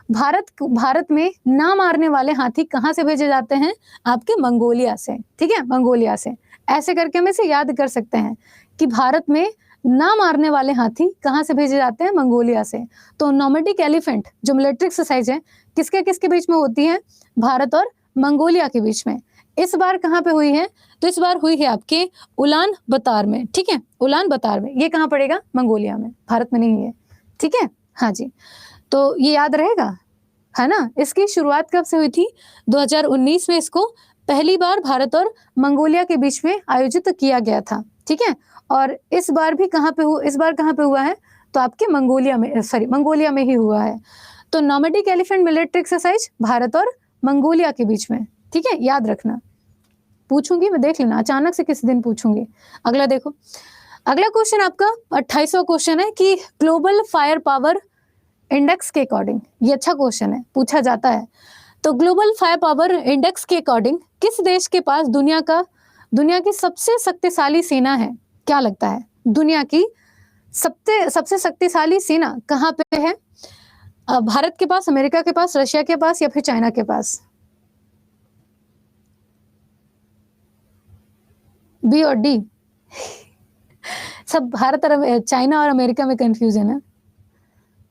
A: भारत में ना मारने वाले हाथी कहाँ से भेजे जाते हैं? आपके मंगोलिया से। ठीक है, मंगोलिया से। ऐसे करके हम इसे याद कर सकते हैं कि भारत में ना मारने वाले हाथी कहाँ से भेजे जाते हैं? मंगोलिया से। तो नोमैडिक एलिफेंट जो मिलिट्री एक्सरसाइज है किसके बीच में होती है? भारत और मंगोलिया के बीच में। इस बार कहाँ पे हुई है? तो इस बार हुई है आपके उलान बतार में। ठीक है, उलान बतार में। ये कहाँ पड़ेगा? मंगोलिया में, भारत में नहीं है। ठीक है, हाँ जी, तो ये याद रहेगा, है ना? इसकी शुरुआत कब से हुई थी? 2019 में इसको पहली बार भारत और मंगोलिया के बीच में आयोजित किया गया था। ठीक है, और इस बार कहाँ पे हुआ है? तो आपके मंगोलिया में ही हुआ है। तो nomadic elephant military exercise Bharat और मंगोलिया के बीच में। ठीक है, याद रखना। पूछूंगी मैं, देख लेना, अचानक से किसी दिन पूछूंगी। अगला देखो, अगला क्वेश्चन आपका 28वां क्वेश्चन है कि ग्लोबल फायर पावर इंडेक्स के अकॉर्डिंग, ये अच्छा क्वेश्चन है, पूछा जाता है। तो ग्लोबल फायर पावर इंडेक्स के अकॉर्डिंग किस देश के पास दुनिया की सबसे शक्तिशाली सेना है? क्या लगता है दुनिया की सबसे शक्तिशाली सेना कहाँ पे है? भारत के पास, अमेरिका के पास, रशिया के पास या फिर चाइना के पास? बी और डी सब भारत और चाइना और अमेरिका में कंफ्यूजन है।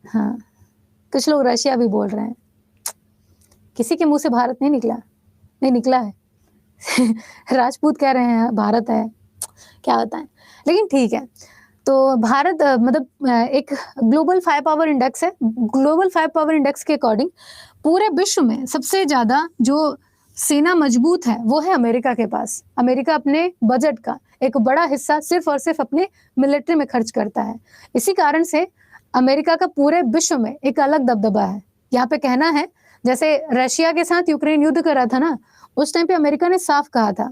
A: हाँ, कुछ लोग रशिया भी बोल रहे हैं। किसी के मुंह से भारत नहीं निकला है राजपूत कह रहे हैं भारत है, क्या बताएं, लेकिन ठीक है। तो भारत मतलब एक ग्लोबल फायर पावर इंडेक्स है। ग्लोबल फायर पावर इंडेक्स के अकॉर्डिंग पूरे विश्व में सबसे ज्यादा जो सेना मजबूत है वो है अमेरिका के पास। अमेरिका अपने बजट का एक बड़ा हिस्सा सिर्फ और सिर्फ अपने मिलिट्री में खर्च करता है। इसी कारण से अमेरिका का पूरे विश्व में एक अलग दबदबा है। यहाँ पे कहना है, जैसे रशिया के साथ यूक्रेन युद्ध कर रहा था ना, उस टाइम पे अमेरिका ने साफ कहा था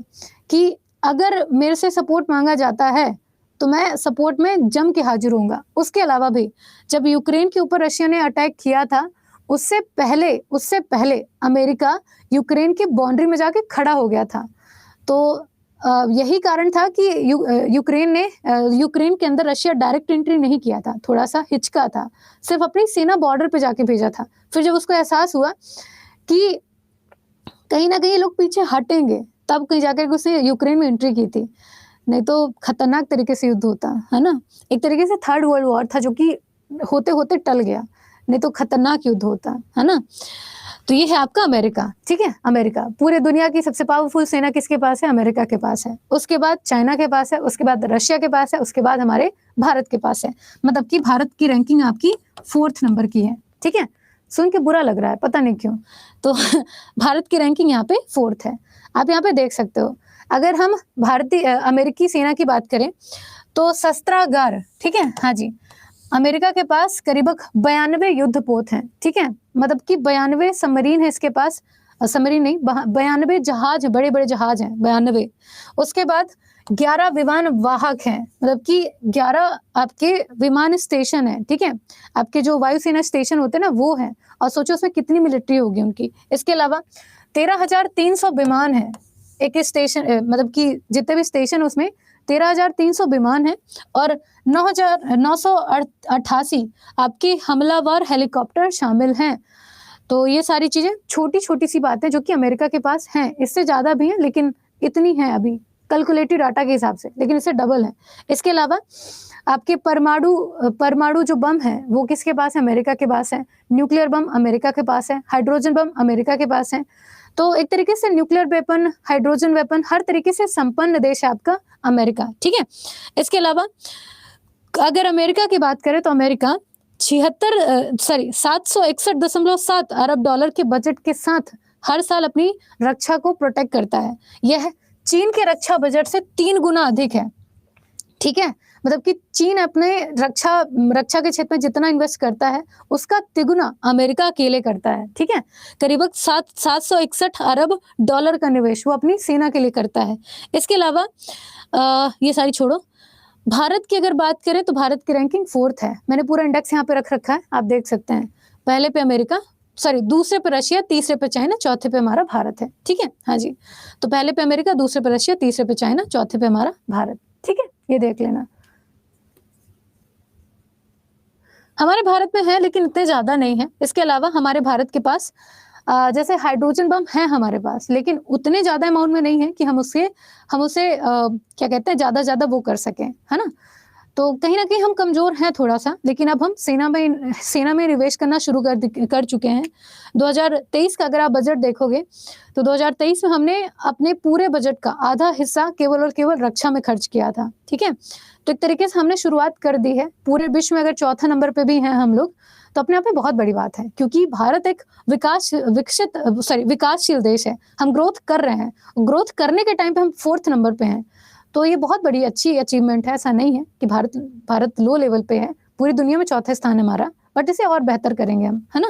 A: कि अगर मेरे से सपोर्ट मांगा जाता है तो मैं सपोर्ट में जम के हाजिर होऊंगा। उसके अलावा भी जब यूक्रेन के ऊपर रशिया ने अटैक किया था, उससे पहले अमेरिका यूक्रेन की बाउंड्री में जाके खड़ा हो गया था। तो यही कारण था कि यूक्रेन के अंदर रशिया डायरेक्ट एंट्री नहीं किया था, थोड़ा सा हिचका था, सिर्फ अपनी सेना बॉर्डर पे जाके भेजा था। फिर जब उसको एहसास हुआ कि कहीं ना कहीं लोग पीछे हटेंगे, तब कहीं जाकर उसने यूक्रेन में एंट्री की थी, नहीं तो खतरनाक तरीके से युद्ध होता है ना। एक तरीके से थर्ड वर्ल्ड वॉर था जो कि होते होते टल गया, नहीं तो खतरनाक युद्ध होता है ना। तो ये है आपका अमेरिका, ठीक है। अमेरिका पूरे दुनिया की सबसे पावरफुल सेना किसके पास है? अमेरिका के पास है। उसके बाद चाइना के पास है, उसके बाद रशिया के पास है, उसके बाद हमारे भारत के पास है। मतलब कि भारत की रैंकिंग आपकी 4th नंबर की है, ठीक है। सुन के बुरा लग रहा है, पता नहीं क्यों। तो भारत की रैंकिंग यहाँ पे 4th है। आप यहाँ पे देख सकते हो। अगर हम अमेरिकी सेना की बात करें तो शस्त्रागार, ठीक है, हाँ जी, अमेरिका के पास करीब 92 युद्धपोत हैं, ठीक है। मतलब कि 92 सबमरीन है इसके पास, सबमरीन नहीं, 92 जहाज, बड़े बड़े जहाज हैं 92। उसके बाद 11 विमान वाहक हैं, मतलब कि 11 आपके विमान स्टेशन है, ठीक है। आपके जो वायुसेना स्टेशन होते हैं ना, वो है। और सोचो उसमें कितनी मिलिट्री होगी उनकी। इसके अलावा 13,300 विमान है एक स्टेशन, मतलब कि जितने भी स्टेशन उसमें 13,300 विमान है और 9,988 आपके हमलावर हेलीकॉप्टर शामिल हैं। तो ये सारी चीजें छोटी छोटी सी बातें जो कि अमेरिका के पास हैं, इससे ज्यादा भी हैं लेकिन इतनी है अभी कैलकुलेटेड डाटा के हिसाब से, लेकिन इससे डबल है। इसके अलावा आपके परमाणु जो बम है वो किसके पास है? अमेरिका के पास है। न्यूक्लियर बम अमेरिका के पास है। हाइड्रोजन बम अमेरिका के पास है। तो एक तरीके से न्यूक्लियर वेपन, हाइड्रोजन वेपन, हर तरीके से संपन्न देश है आपका अमेरिका, ठीक है। इसके अलावा अगर अमेरिका की बात करें तो अमेरिका 761.7 अरब डॉलर के बजट के साथ हर साल अपनी रक्षा को प्रोटेक्ट करता है। यह चीन के रक्षा बजट से 3 गुना अधिक है, ठीक है। मतलब कि चीन अपने रक्षा के क्षेत्र में जितना इन्वेस्ट करता है उसका तिगुना अमेरिका अकेले करता है, ठीक है। करीब 761 अरब डॉलर का निवेश वो अपनी सेना के लिए करता है। इसके अलावा ये सारी छोड़ो, भारत की अगर बात करें तो भारत की रैंकिंग 4th है। मैंने पूरा इंडेक्स यहाँ पे रख रखा है, आप देख सकते हैं। पहले पे अमेरिका, दूसरे पे रशिया, तीसरे पे चाइना, चौथे पे हमारा भारत है, ठीक है, हाँ जी। तो पहले पे अमेरिका, दूसरे पे रशिया, तीसरे पे चाइना, चौथे पे हमारा भारत, ठीक है। ये देख लेना। हमारे भारत में है लेकिन इतने ज्यादा नहीं है। इसके अलावा हमारे भारत के पास जैसे हाइड्रोजन बम है हमारे पास, लेकिन उतने ज्यादा अमाउंट में नहीं है कि हम उसे क्या कहते हैं ज्यादा वो कर सकें, है ना। तो कहीं ना कहीं हम कमजोर हैं थोड़ा सा, लेकिन अब हम सेना में निवेश करना शुरू कर चुके हैं। 2023 का अगर आप बजट देखोगे तो 2023 में हमने अपने पूरे बजट का आधा हिस्सा केवल और केवल रक्षा में खर्च किया था, ठीक है। तो एक तरीके से हमने शुरुआत कर दी है। पूरे विश्व में अगर 4था नंबर पे भी हैं हम लोग, तो अपने आप में बहुत बड़ी बात है, क्योंकि भारत एक विकासशील देश है। हम ग्रोथ कर रहे हैं, ग्रोथ करने के टाइम पे हम 4th नंबर पे हैं। तो ये बहुत बड़ी अच्छी अचीवमेंट है। ऐसा नहीं है कि भारत लो लेवल पे है, पूरी दुनिया में 4था स्थान है हमारा, बट इसे और बेहतर करेंगे हम, है ना।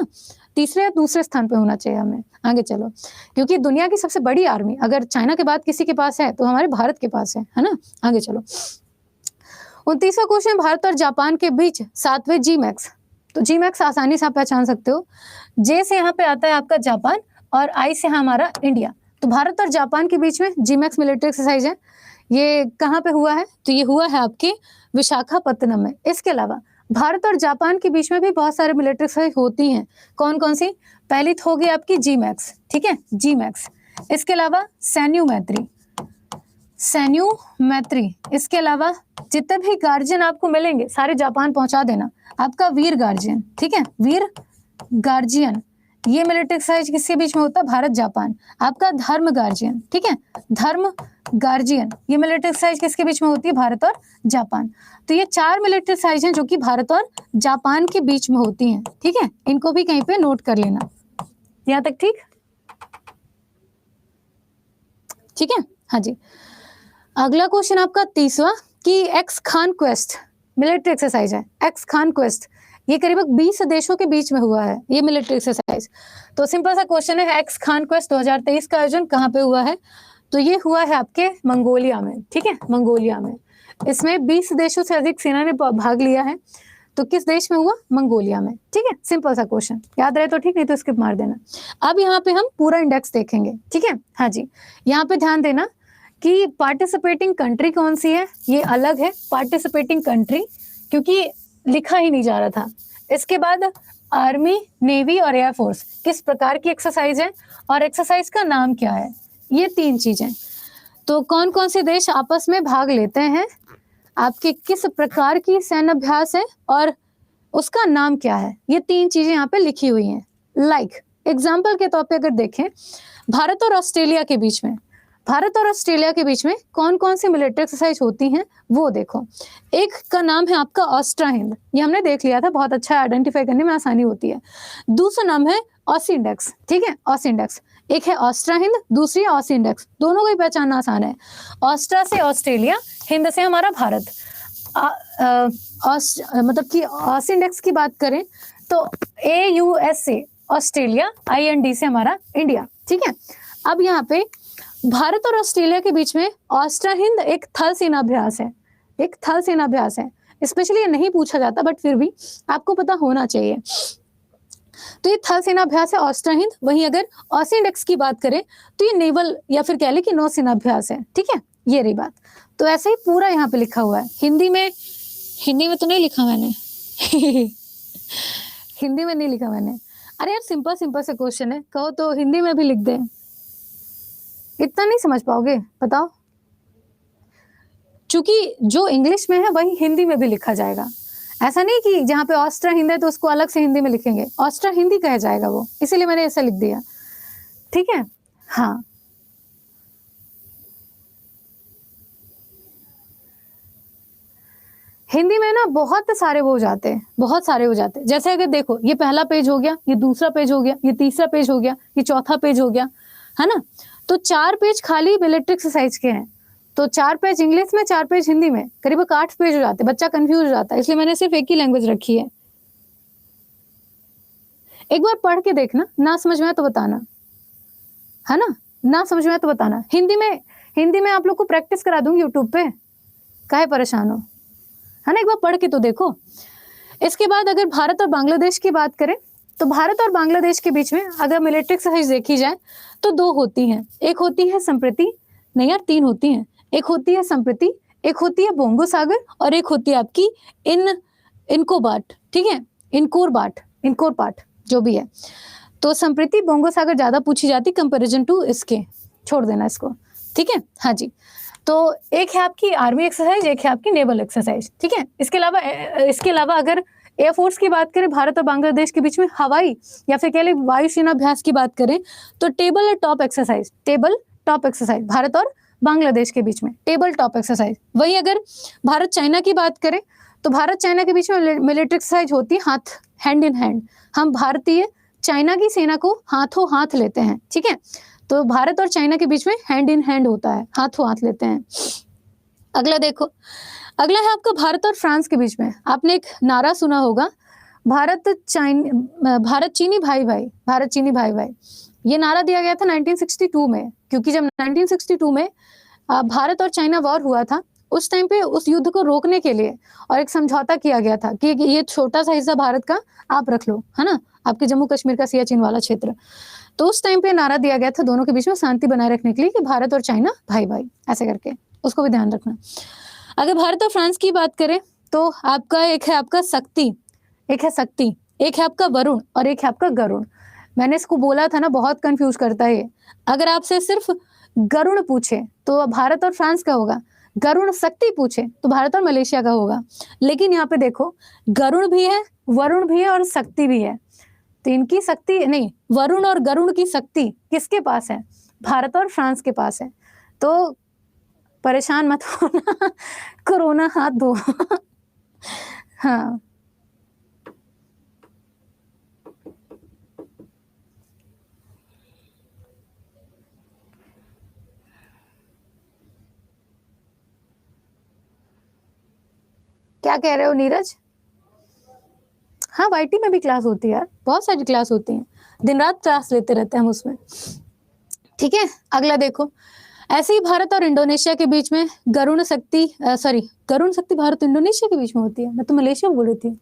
A: तीसरे या दूसरे स्थान पे होना चाहिए हमें। आगे चलो, क्योंकि दुनिया की सबसे बड़ी आर्मी अगर चाइना के बाद किसी के पास है तो हमारे भारत के पास है ना। आगे चलो, 29वां क्वेश्चन, भारत और जापान के बीच 7वें जी-मैक्स। तो जी-मैक्स आसानी से आप पहचान सकते हो। जे से यहाँ पे आता है आपका जापान और आई से हमारा इंडिया। तो भारत और जापान के बीच में जी-मैक्स मिलिट्री एक्सरसाइज है। ये कहाँ पे हुआ है? तो ये हुआ है आपके विशाखापत्तनम में। इसके अलावा भारत और जापान के बीच में भी बहुत सारे मिलिट्री एक्सरसाइज होती हैं। कौन कौन सी? पहली तो होगी आपकी जी-मैक्स, ठीक है, जी-मैक्स। इसके अलावा सैन्यू मैत्री। इसके अलावा जितने भी गार्जियन आपको मिलेंगे सारे जापान पहुंचा देना। आपका वीर गार्जियन, ठीक है, वीर गार्जियन, ये मिलिट्री एक्सरसाइज किसके बीच में होता है? भारत जापान। आपका धर्म गार्जियन, ठीक है, धर्म गार्जियन, ये मिलिट्री एक्सरसाइज किसके बीच में होती है? भारत और जापान। तो ये 4 मिलिट्री एक्सरसाइज हैं जो कि भारत और जापान के बीच में होती हैं, ठीक है। इनको भी कहीं पे नोट कर लेना। यहाँ तक ठीक है, हाँ जी। अगला क्वेश्चन आपका 30वां कि x Khan quest military exercise है। एक्स खान क्वेस्ट ये करीब 20 देशों के बीच में हुआ है ये मिलिट्री एक्सरसाइज। तो सिंपल सा क्वेश्चन है, एक्स खान क्वेस्ट 2023 का आयोजन कहाँ पे हुआ है? तो ये हुआ है आपके मंगोलिया में, ठीक है, मंगोलिया में। इसमें 20 देशों से अधिक सेना ने भाग लिया है। तो किस देश में हुआ? मंगोलिया में। ठीक है, सिंपल सा क्वेश्चन, याद रहे तो ठीक, नहीं तो स्किप मार देना। अब यहाँ पे हम पूरा इंडेक्स देखेंगे। ठीक है, हाँ जी, यहाँ पे ध्यान देना कि पार्टिसिपेटिंग कंट्री कौन सी है, ये अलग है पार्टिसिपेटिंग कंट्री, क्योंकि लिखा ही नहीं जा रहा था। इसके बाद आर्मी, नेवी और एयरफोर्स किस प्रकार की एक्सरसाइज है और एक्सरसाइज का नाम क्या है, ये 3 चीजें। तो कौन कौन से देश आपस में भाग लेते हैं, आपके किस प्रकार की सैन्य अभ्यास है और उसका नाम क्या है, ये 3 चीजें यहाँ पे लिखी हुई हैं। लाइक एग्जाम्पल के तौर पे अगर देखें, भारत और ऑस्ट्रेलिया के बीच में, भारत और ऑस्ट्रेलिया के बीच में कौन कौन सी मिलिट्री एक्सरसाइज होती हैं वो देखो। एक का नाम है आपका ऑस्ट्रा हिंद, ये हमने देख लिया था, बहुत अच्छा आइडेंटिफाई करने में आसानी होती है। दूसरा नाम है ऑसिंडेक्स। ठीक है, ऑसिंडेक्स। एक है ऑस्ट्रा हिंद, दूसरी है ऑसिंडेक्स, दोनों को ही पहचानना आसान है। ऑस्ट्रा से ऑस्ट्रेलिया, हिंद से हमारा भारत। मतलब कि ऑसिंडेक्स की बात करें तो AUS से ऑस्ट्रेलिया, IND से हमारा इंडिया। ठीक है, अब यहाँ पे भारत और ऑस्ट्रेलिया के बीच में ऑस्ट्रा हिंद एक थल सेनाभ्यास है, एक थल सेनाभ्यास है। स्पेशली ये नहीं पूछा जाता बट फिर भी आपको पता होना चाहिए। तो ये थल सेनाभ्यास है ऑस्ट्रा हिंद। वहीं अगर ऑसिंडेक्स की बात करें तो ये नेवल या फिर कह ले कि नौ सेनाभ्यास है। ठीक है, ये रही बात। तो ऐसे ही पूरा यहाँ पे लिखा हुआ है। हिंदी में तो नहीं लिखा मैंने हिंदी में नहीं लिखा मैंने। अरे यार सिंपल से क्वेश्चन है, कहो तो हिंदी में भी लिख दे, इतना नहीं समझ पाओगे, बताओ। चूंकि जो इंग्लिश में है वही हिंदी में भी लिखा जाएगा। ऐसा नहीं कि जहाँ पे ऑस्ट्रा हिंद है तो उसको अलग से हिंदी में लिखेंगे, ऑस्ट्रा हिंदी कहा जाएगा वो, इसीलिए मैंने ऐसा लिख दिया। ठीक है, हाँ। हिंदी में ना बहुत सारे वो हो जाते हैं, बहुत सारे हो जाते हैं। जैसे अगर देखो, ये पहला पेज हो गया, ये दूसरा पेज हो गया, ये तीसरा पेज हो गया, ये चौथा पेज हो गया, है ना। तो 4 पेज खाली मिलिट्री एक्सरसाइज के हैं, तो 4 पेज इंग्लिश में, 4 पेज हिंदी में, करीब 8 पेज हो जाते हैं। बच्चा कंफ्यूज हो जाता है, इसलिए मैंने सिर्फ एक ही लैंग्वेज रखी है। एक बार पढ़ के देखना, ना समझ में आए तो बताना, है ना, ना समझ में आए तो बताना। हिंदी में आप लोग को प्रैक्टिस करा दूंगी यूट्यूब पे, काहे परेशान हो, है ना। एक बार पढ़ के तो देखो। इसके बाद अगर भारत और बांग्लादेश की बात करें तो भारत और बांग्लादेश के बीच में अगर मिलिट्री एक्सरसाइज देखी जाए तो 2 होती हैं। एक होती है संप्रति, नहीं यार 3 होती हैं। एक होती है संप्रति, एक होती है बोंगो सागर और एक होती है आपकी इनकोबाट। ठीक है, इनकोर पाट जो भी है। तो संप्रति बोंगो सागर ज्यादा पूछी जाती कंपेरिजन टू इसके, छोड़ देना इसको। ठीक है, हाँ जी। तो एक है आपकी आर्मी एक्सरसाइज, एक है आपकी नेवल एक्सरसाइज। ठीक है, इसके अलावा अगर एयरफोर्स की बात करें भारत और बांग्लादेश के बीच में हवाई या फिर कह ले वायुसेना अभ्यास की बात करें तो टेबल टॉप एक्सरसाइज भारत और बांग्लादेश के बीच में, टेबल टॉप एक्सरसाइज। वही अगर भारत चाइना की बात करें तो भारत चाइना के बीच में मिलिट्री एक्सरसाइज होती है हैंड इन हैंड। हम भारतीय चाइना की सेना को हाथों हाथ लेते हैं। ठीक है, तो भारत और चाइना के बीच में हैंड इन हैंड होता है, हाथों हाथ लेते हैं। अगला देखो, अगला है आपका भारत और फ्रांस के बीच में। आपने एक नारा सुना होगा, भारत चीनी भाई भाई। ये नारा दिया गया था 1962 में, क्योंकि जब 1962 में भारत और चाइना वॉर हुआ था, उस टाइम पे उस युद्ध को रोकने के लिए और एक समझौता किया गया था कि ये छोटा सा हिस्सा भारत का आप रख लो, है ना, आपके जम्मू कश्मीर का सियाचिन वाला क्षेत्र। तो उस टाइम पे नारा दिया गया था दोनों के बीच में शांति बनाए रखने के लिए कि भारत और चाइना भाई भाई, ऐसे करके, उसको भी ध्यान रखना। अगर भारत और फ्रांस की बात करें तो आपका एक है आपका शक्ति, एक है आपका वरुण और एक है आपका गरुण। मैंने इसको बोला था ना, बहुत कंफ्यूज करता है। अगर आपसे सिर्फ गरुण पूछे तो भारत और फ्रांस का होगा, गरुण शक्ति पूछे तो भारत और मलेशिया का होगा। लेकिन यहाँ पे देखो, गरुण भी है, वरुण भी है और शक्ति भी है। तो इनकी शक्ति नहीं, वरुण और गरुण की शक्ति किसके पास है? भारत और फ्रांस के पास है। तो परेशान मत होना कोरोना हाथ धो हाँ, क्या कह रहे हो नीरज? हाँ, वाईटी में भी क्लास होती है यार, बहुत सारी क्लास होती हैं, दिन रात क्लास लेते रहते हैं हम उसमें। ठीक है, अगला देखो, ऐसे ही भारत और इंडोनेशिया के बीच में गरुण शक्ति भारत इंडोनेशिया के बीच में होती है। मैं तो मलेशिया बोल रही थी।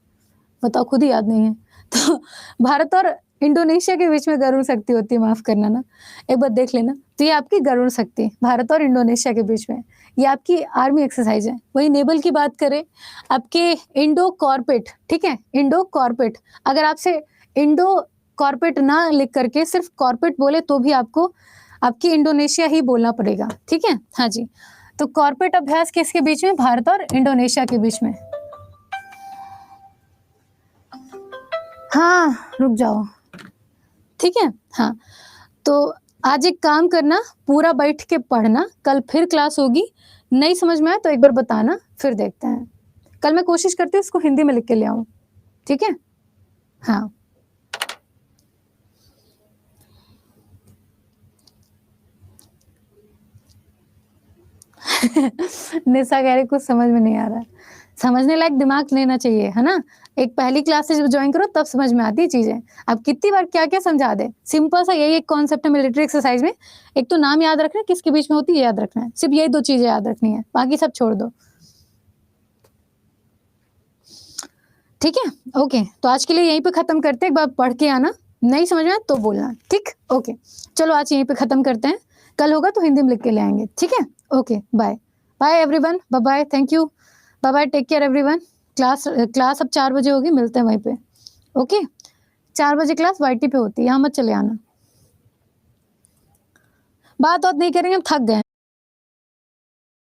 A: बताओ, खुद ही याद नहीं है। तो भारत और इंडोनेशिया के बीच में गरुड़ शक्ति होती है, माफ करना ना, एक बार देख लेना। तो ये आपकी गरुड़ शक्ति भारत और इंडोनेशिया के बीच में, ये आपकी आर्मी एक्सरसाइज है। वही नेवल की बात करें, आपके इंडो कॉर्पेट, ठीक है, इंडो कॉर्पेट, अगर आपसे इंडो कॉर्पेट ना लिख करके सिर्फ कॉर्पेट बोले तो भी आपको आपकी इंडोनेशिया ही बोलना पड़ेगा, ठीक है। हाँ जी, तो कॉर्पेट अभ्यास किसके बीच में? भारत और इंडोनेशिया के बीच में। हाँ, रुक जाओ, ठीक है। हाँ, तो आज एक काम करना, पूरा बैठ के पढ़ना, कल फिर क्लास होगी, नहीं समझ में आए तो एक बार बताना, फिर देखते हैं। कल मैं कोशिश करती हूँ इसको हिंदी में लिख के ले आऊँ, ठीक है। हाँ निशा कह रही कुछ समझ में नहीं आ रहा है। समझने लायक दिमाग लेना चाहिए, है ना। एक पहली क्लास से जब ज्वाइन करो तब समझ में आती है चीजें। अब कितनी बार क्या क्या समझा दे, सिंपल सा यही एक कॉन्सेप्ट है मिलिट्री एक्सरसाइज में। एक तो नाम याद रखना है, किसके बीच में होती है याद रखना है, सिर्फ यही 2 चीजें याद रखनी है, बाकी सब छोड़ दो, ठीक है। ओके, तो आज के लिए यहीं पे खत्म करते हैं। एक बार पढ़ के आना, नहीं समझ में आया तो बोलना, ठीक। ओके, चलो आज यहीं पे खत्म करते हैं, कल होगा तो हिंदी में लिख के ले आएंगे, ठीक है। Okay, bye bye everyone, bye bye, thank you, bye bye, take care everyone. Class अब 4 बजे होगी, मिलते हैं वहीं पे। ओके, 4 बजे क्लास वाईटी पे होती है, यहाँ मत चले आना। बात नहीं करेंगे, हम थक गए।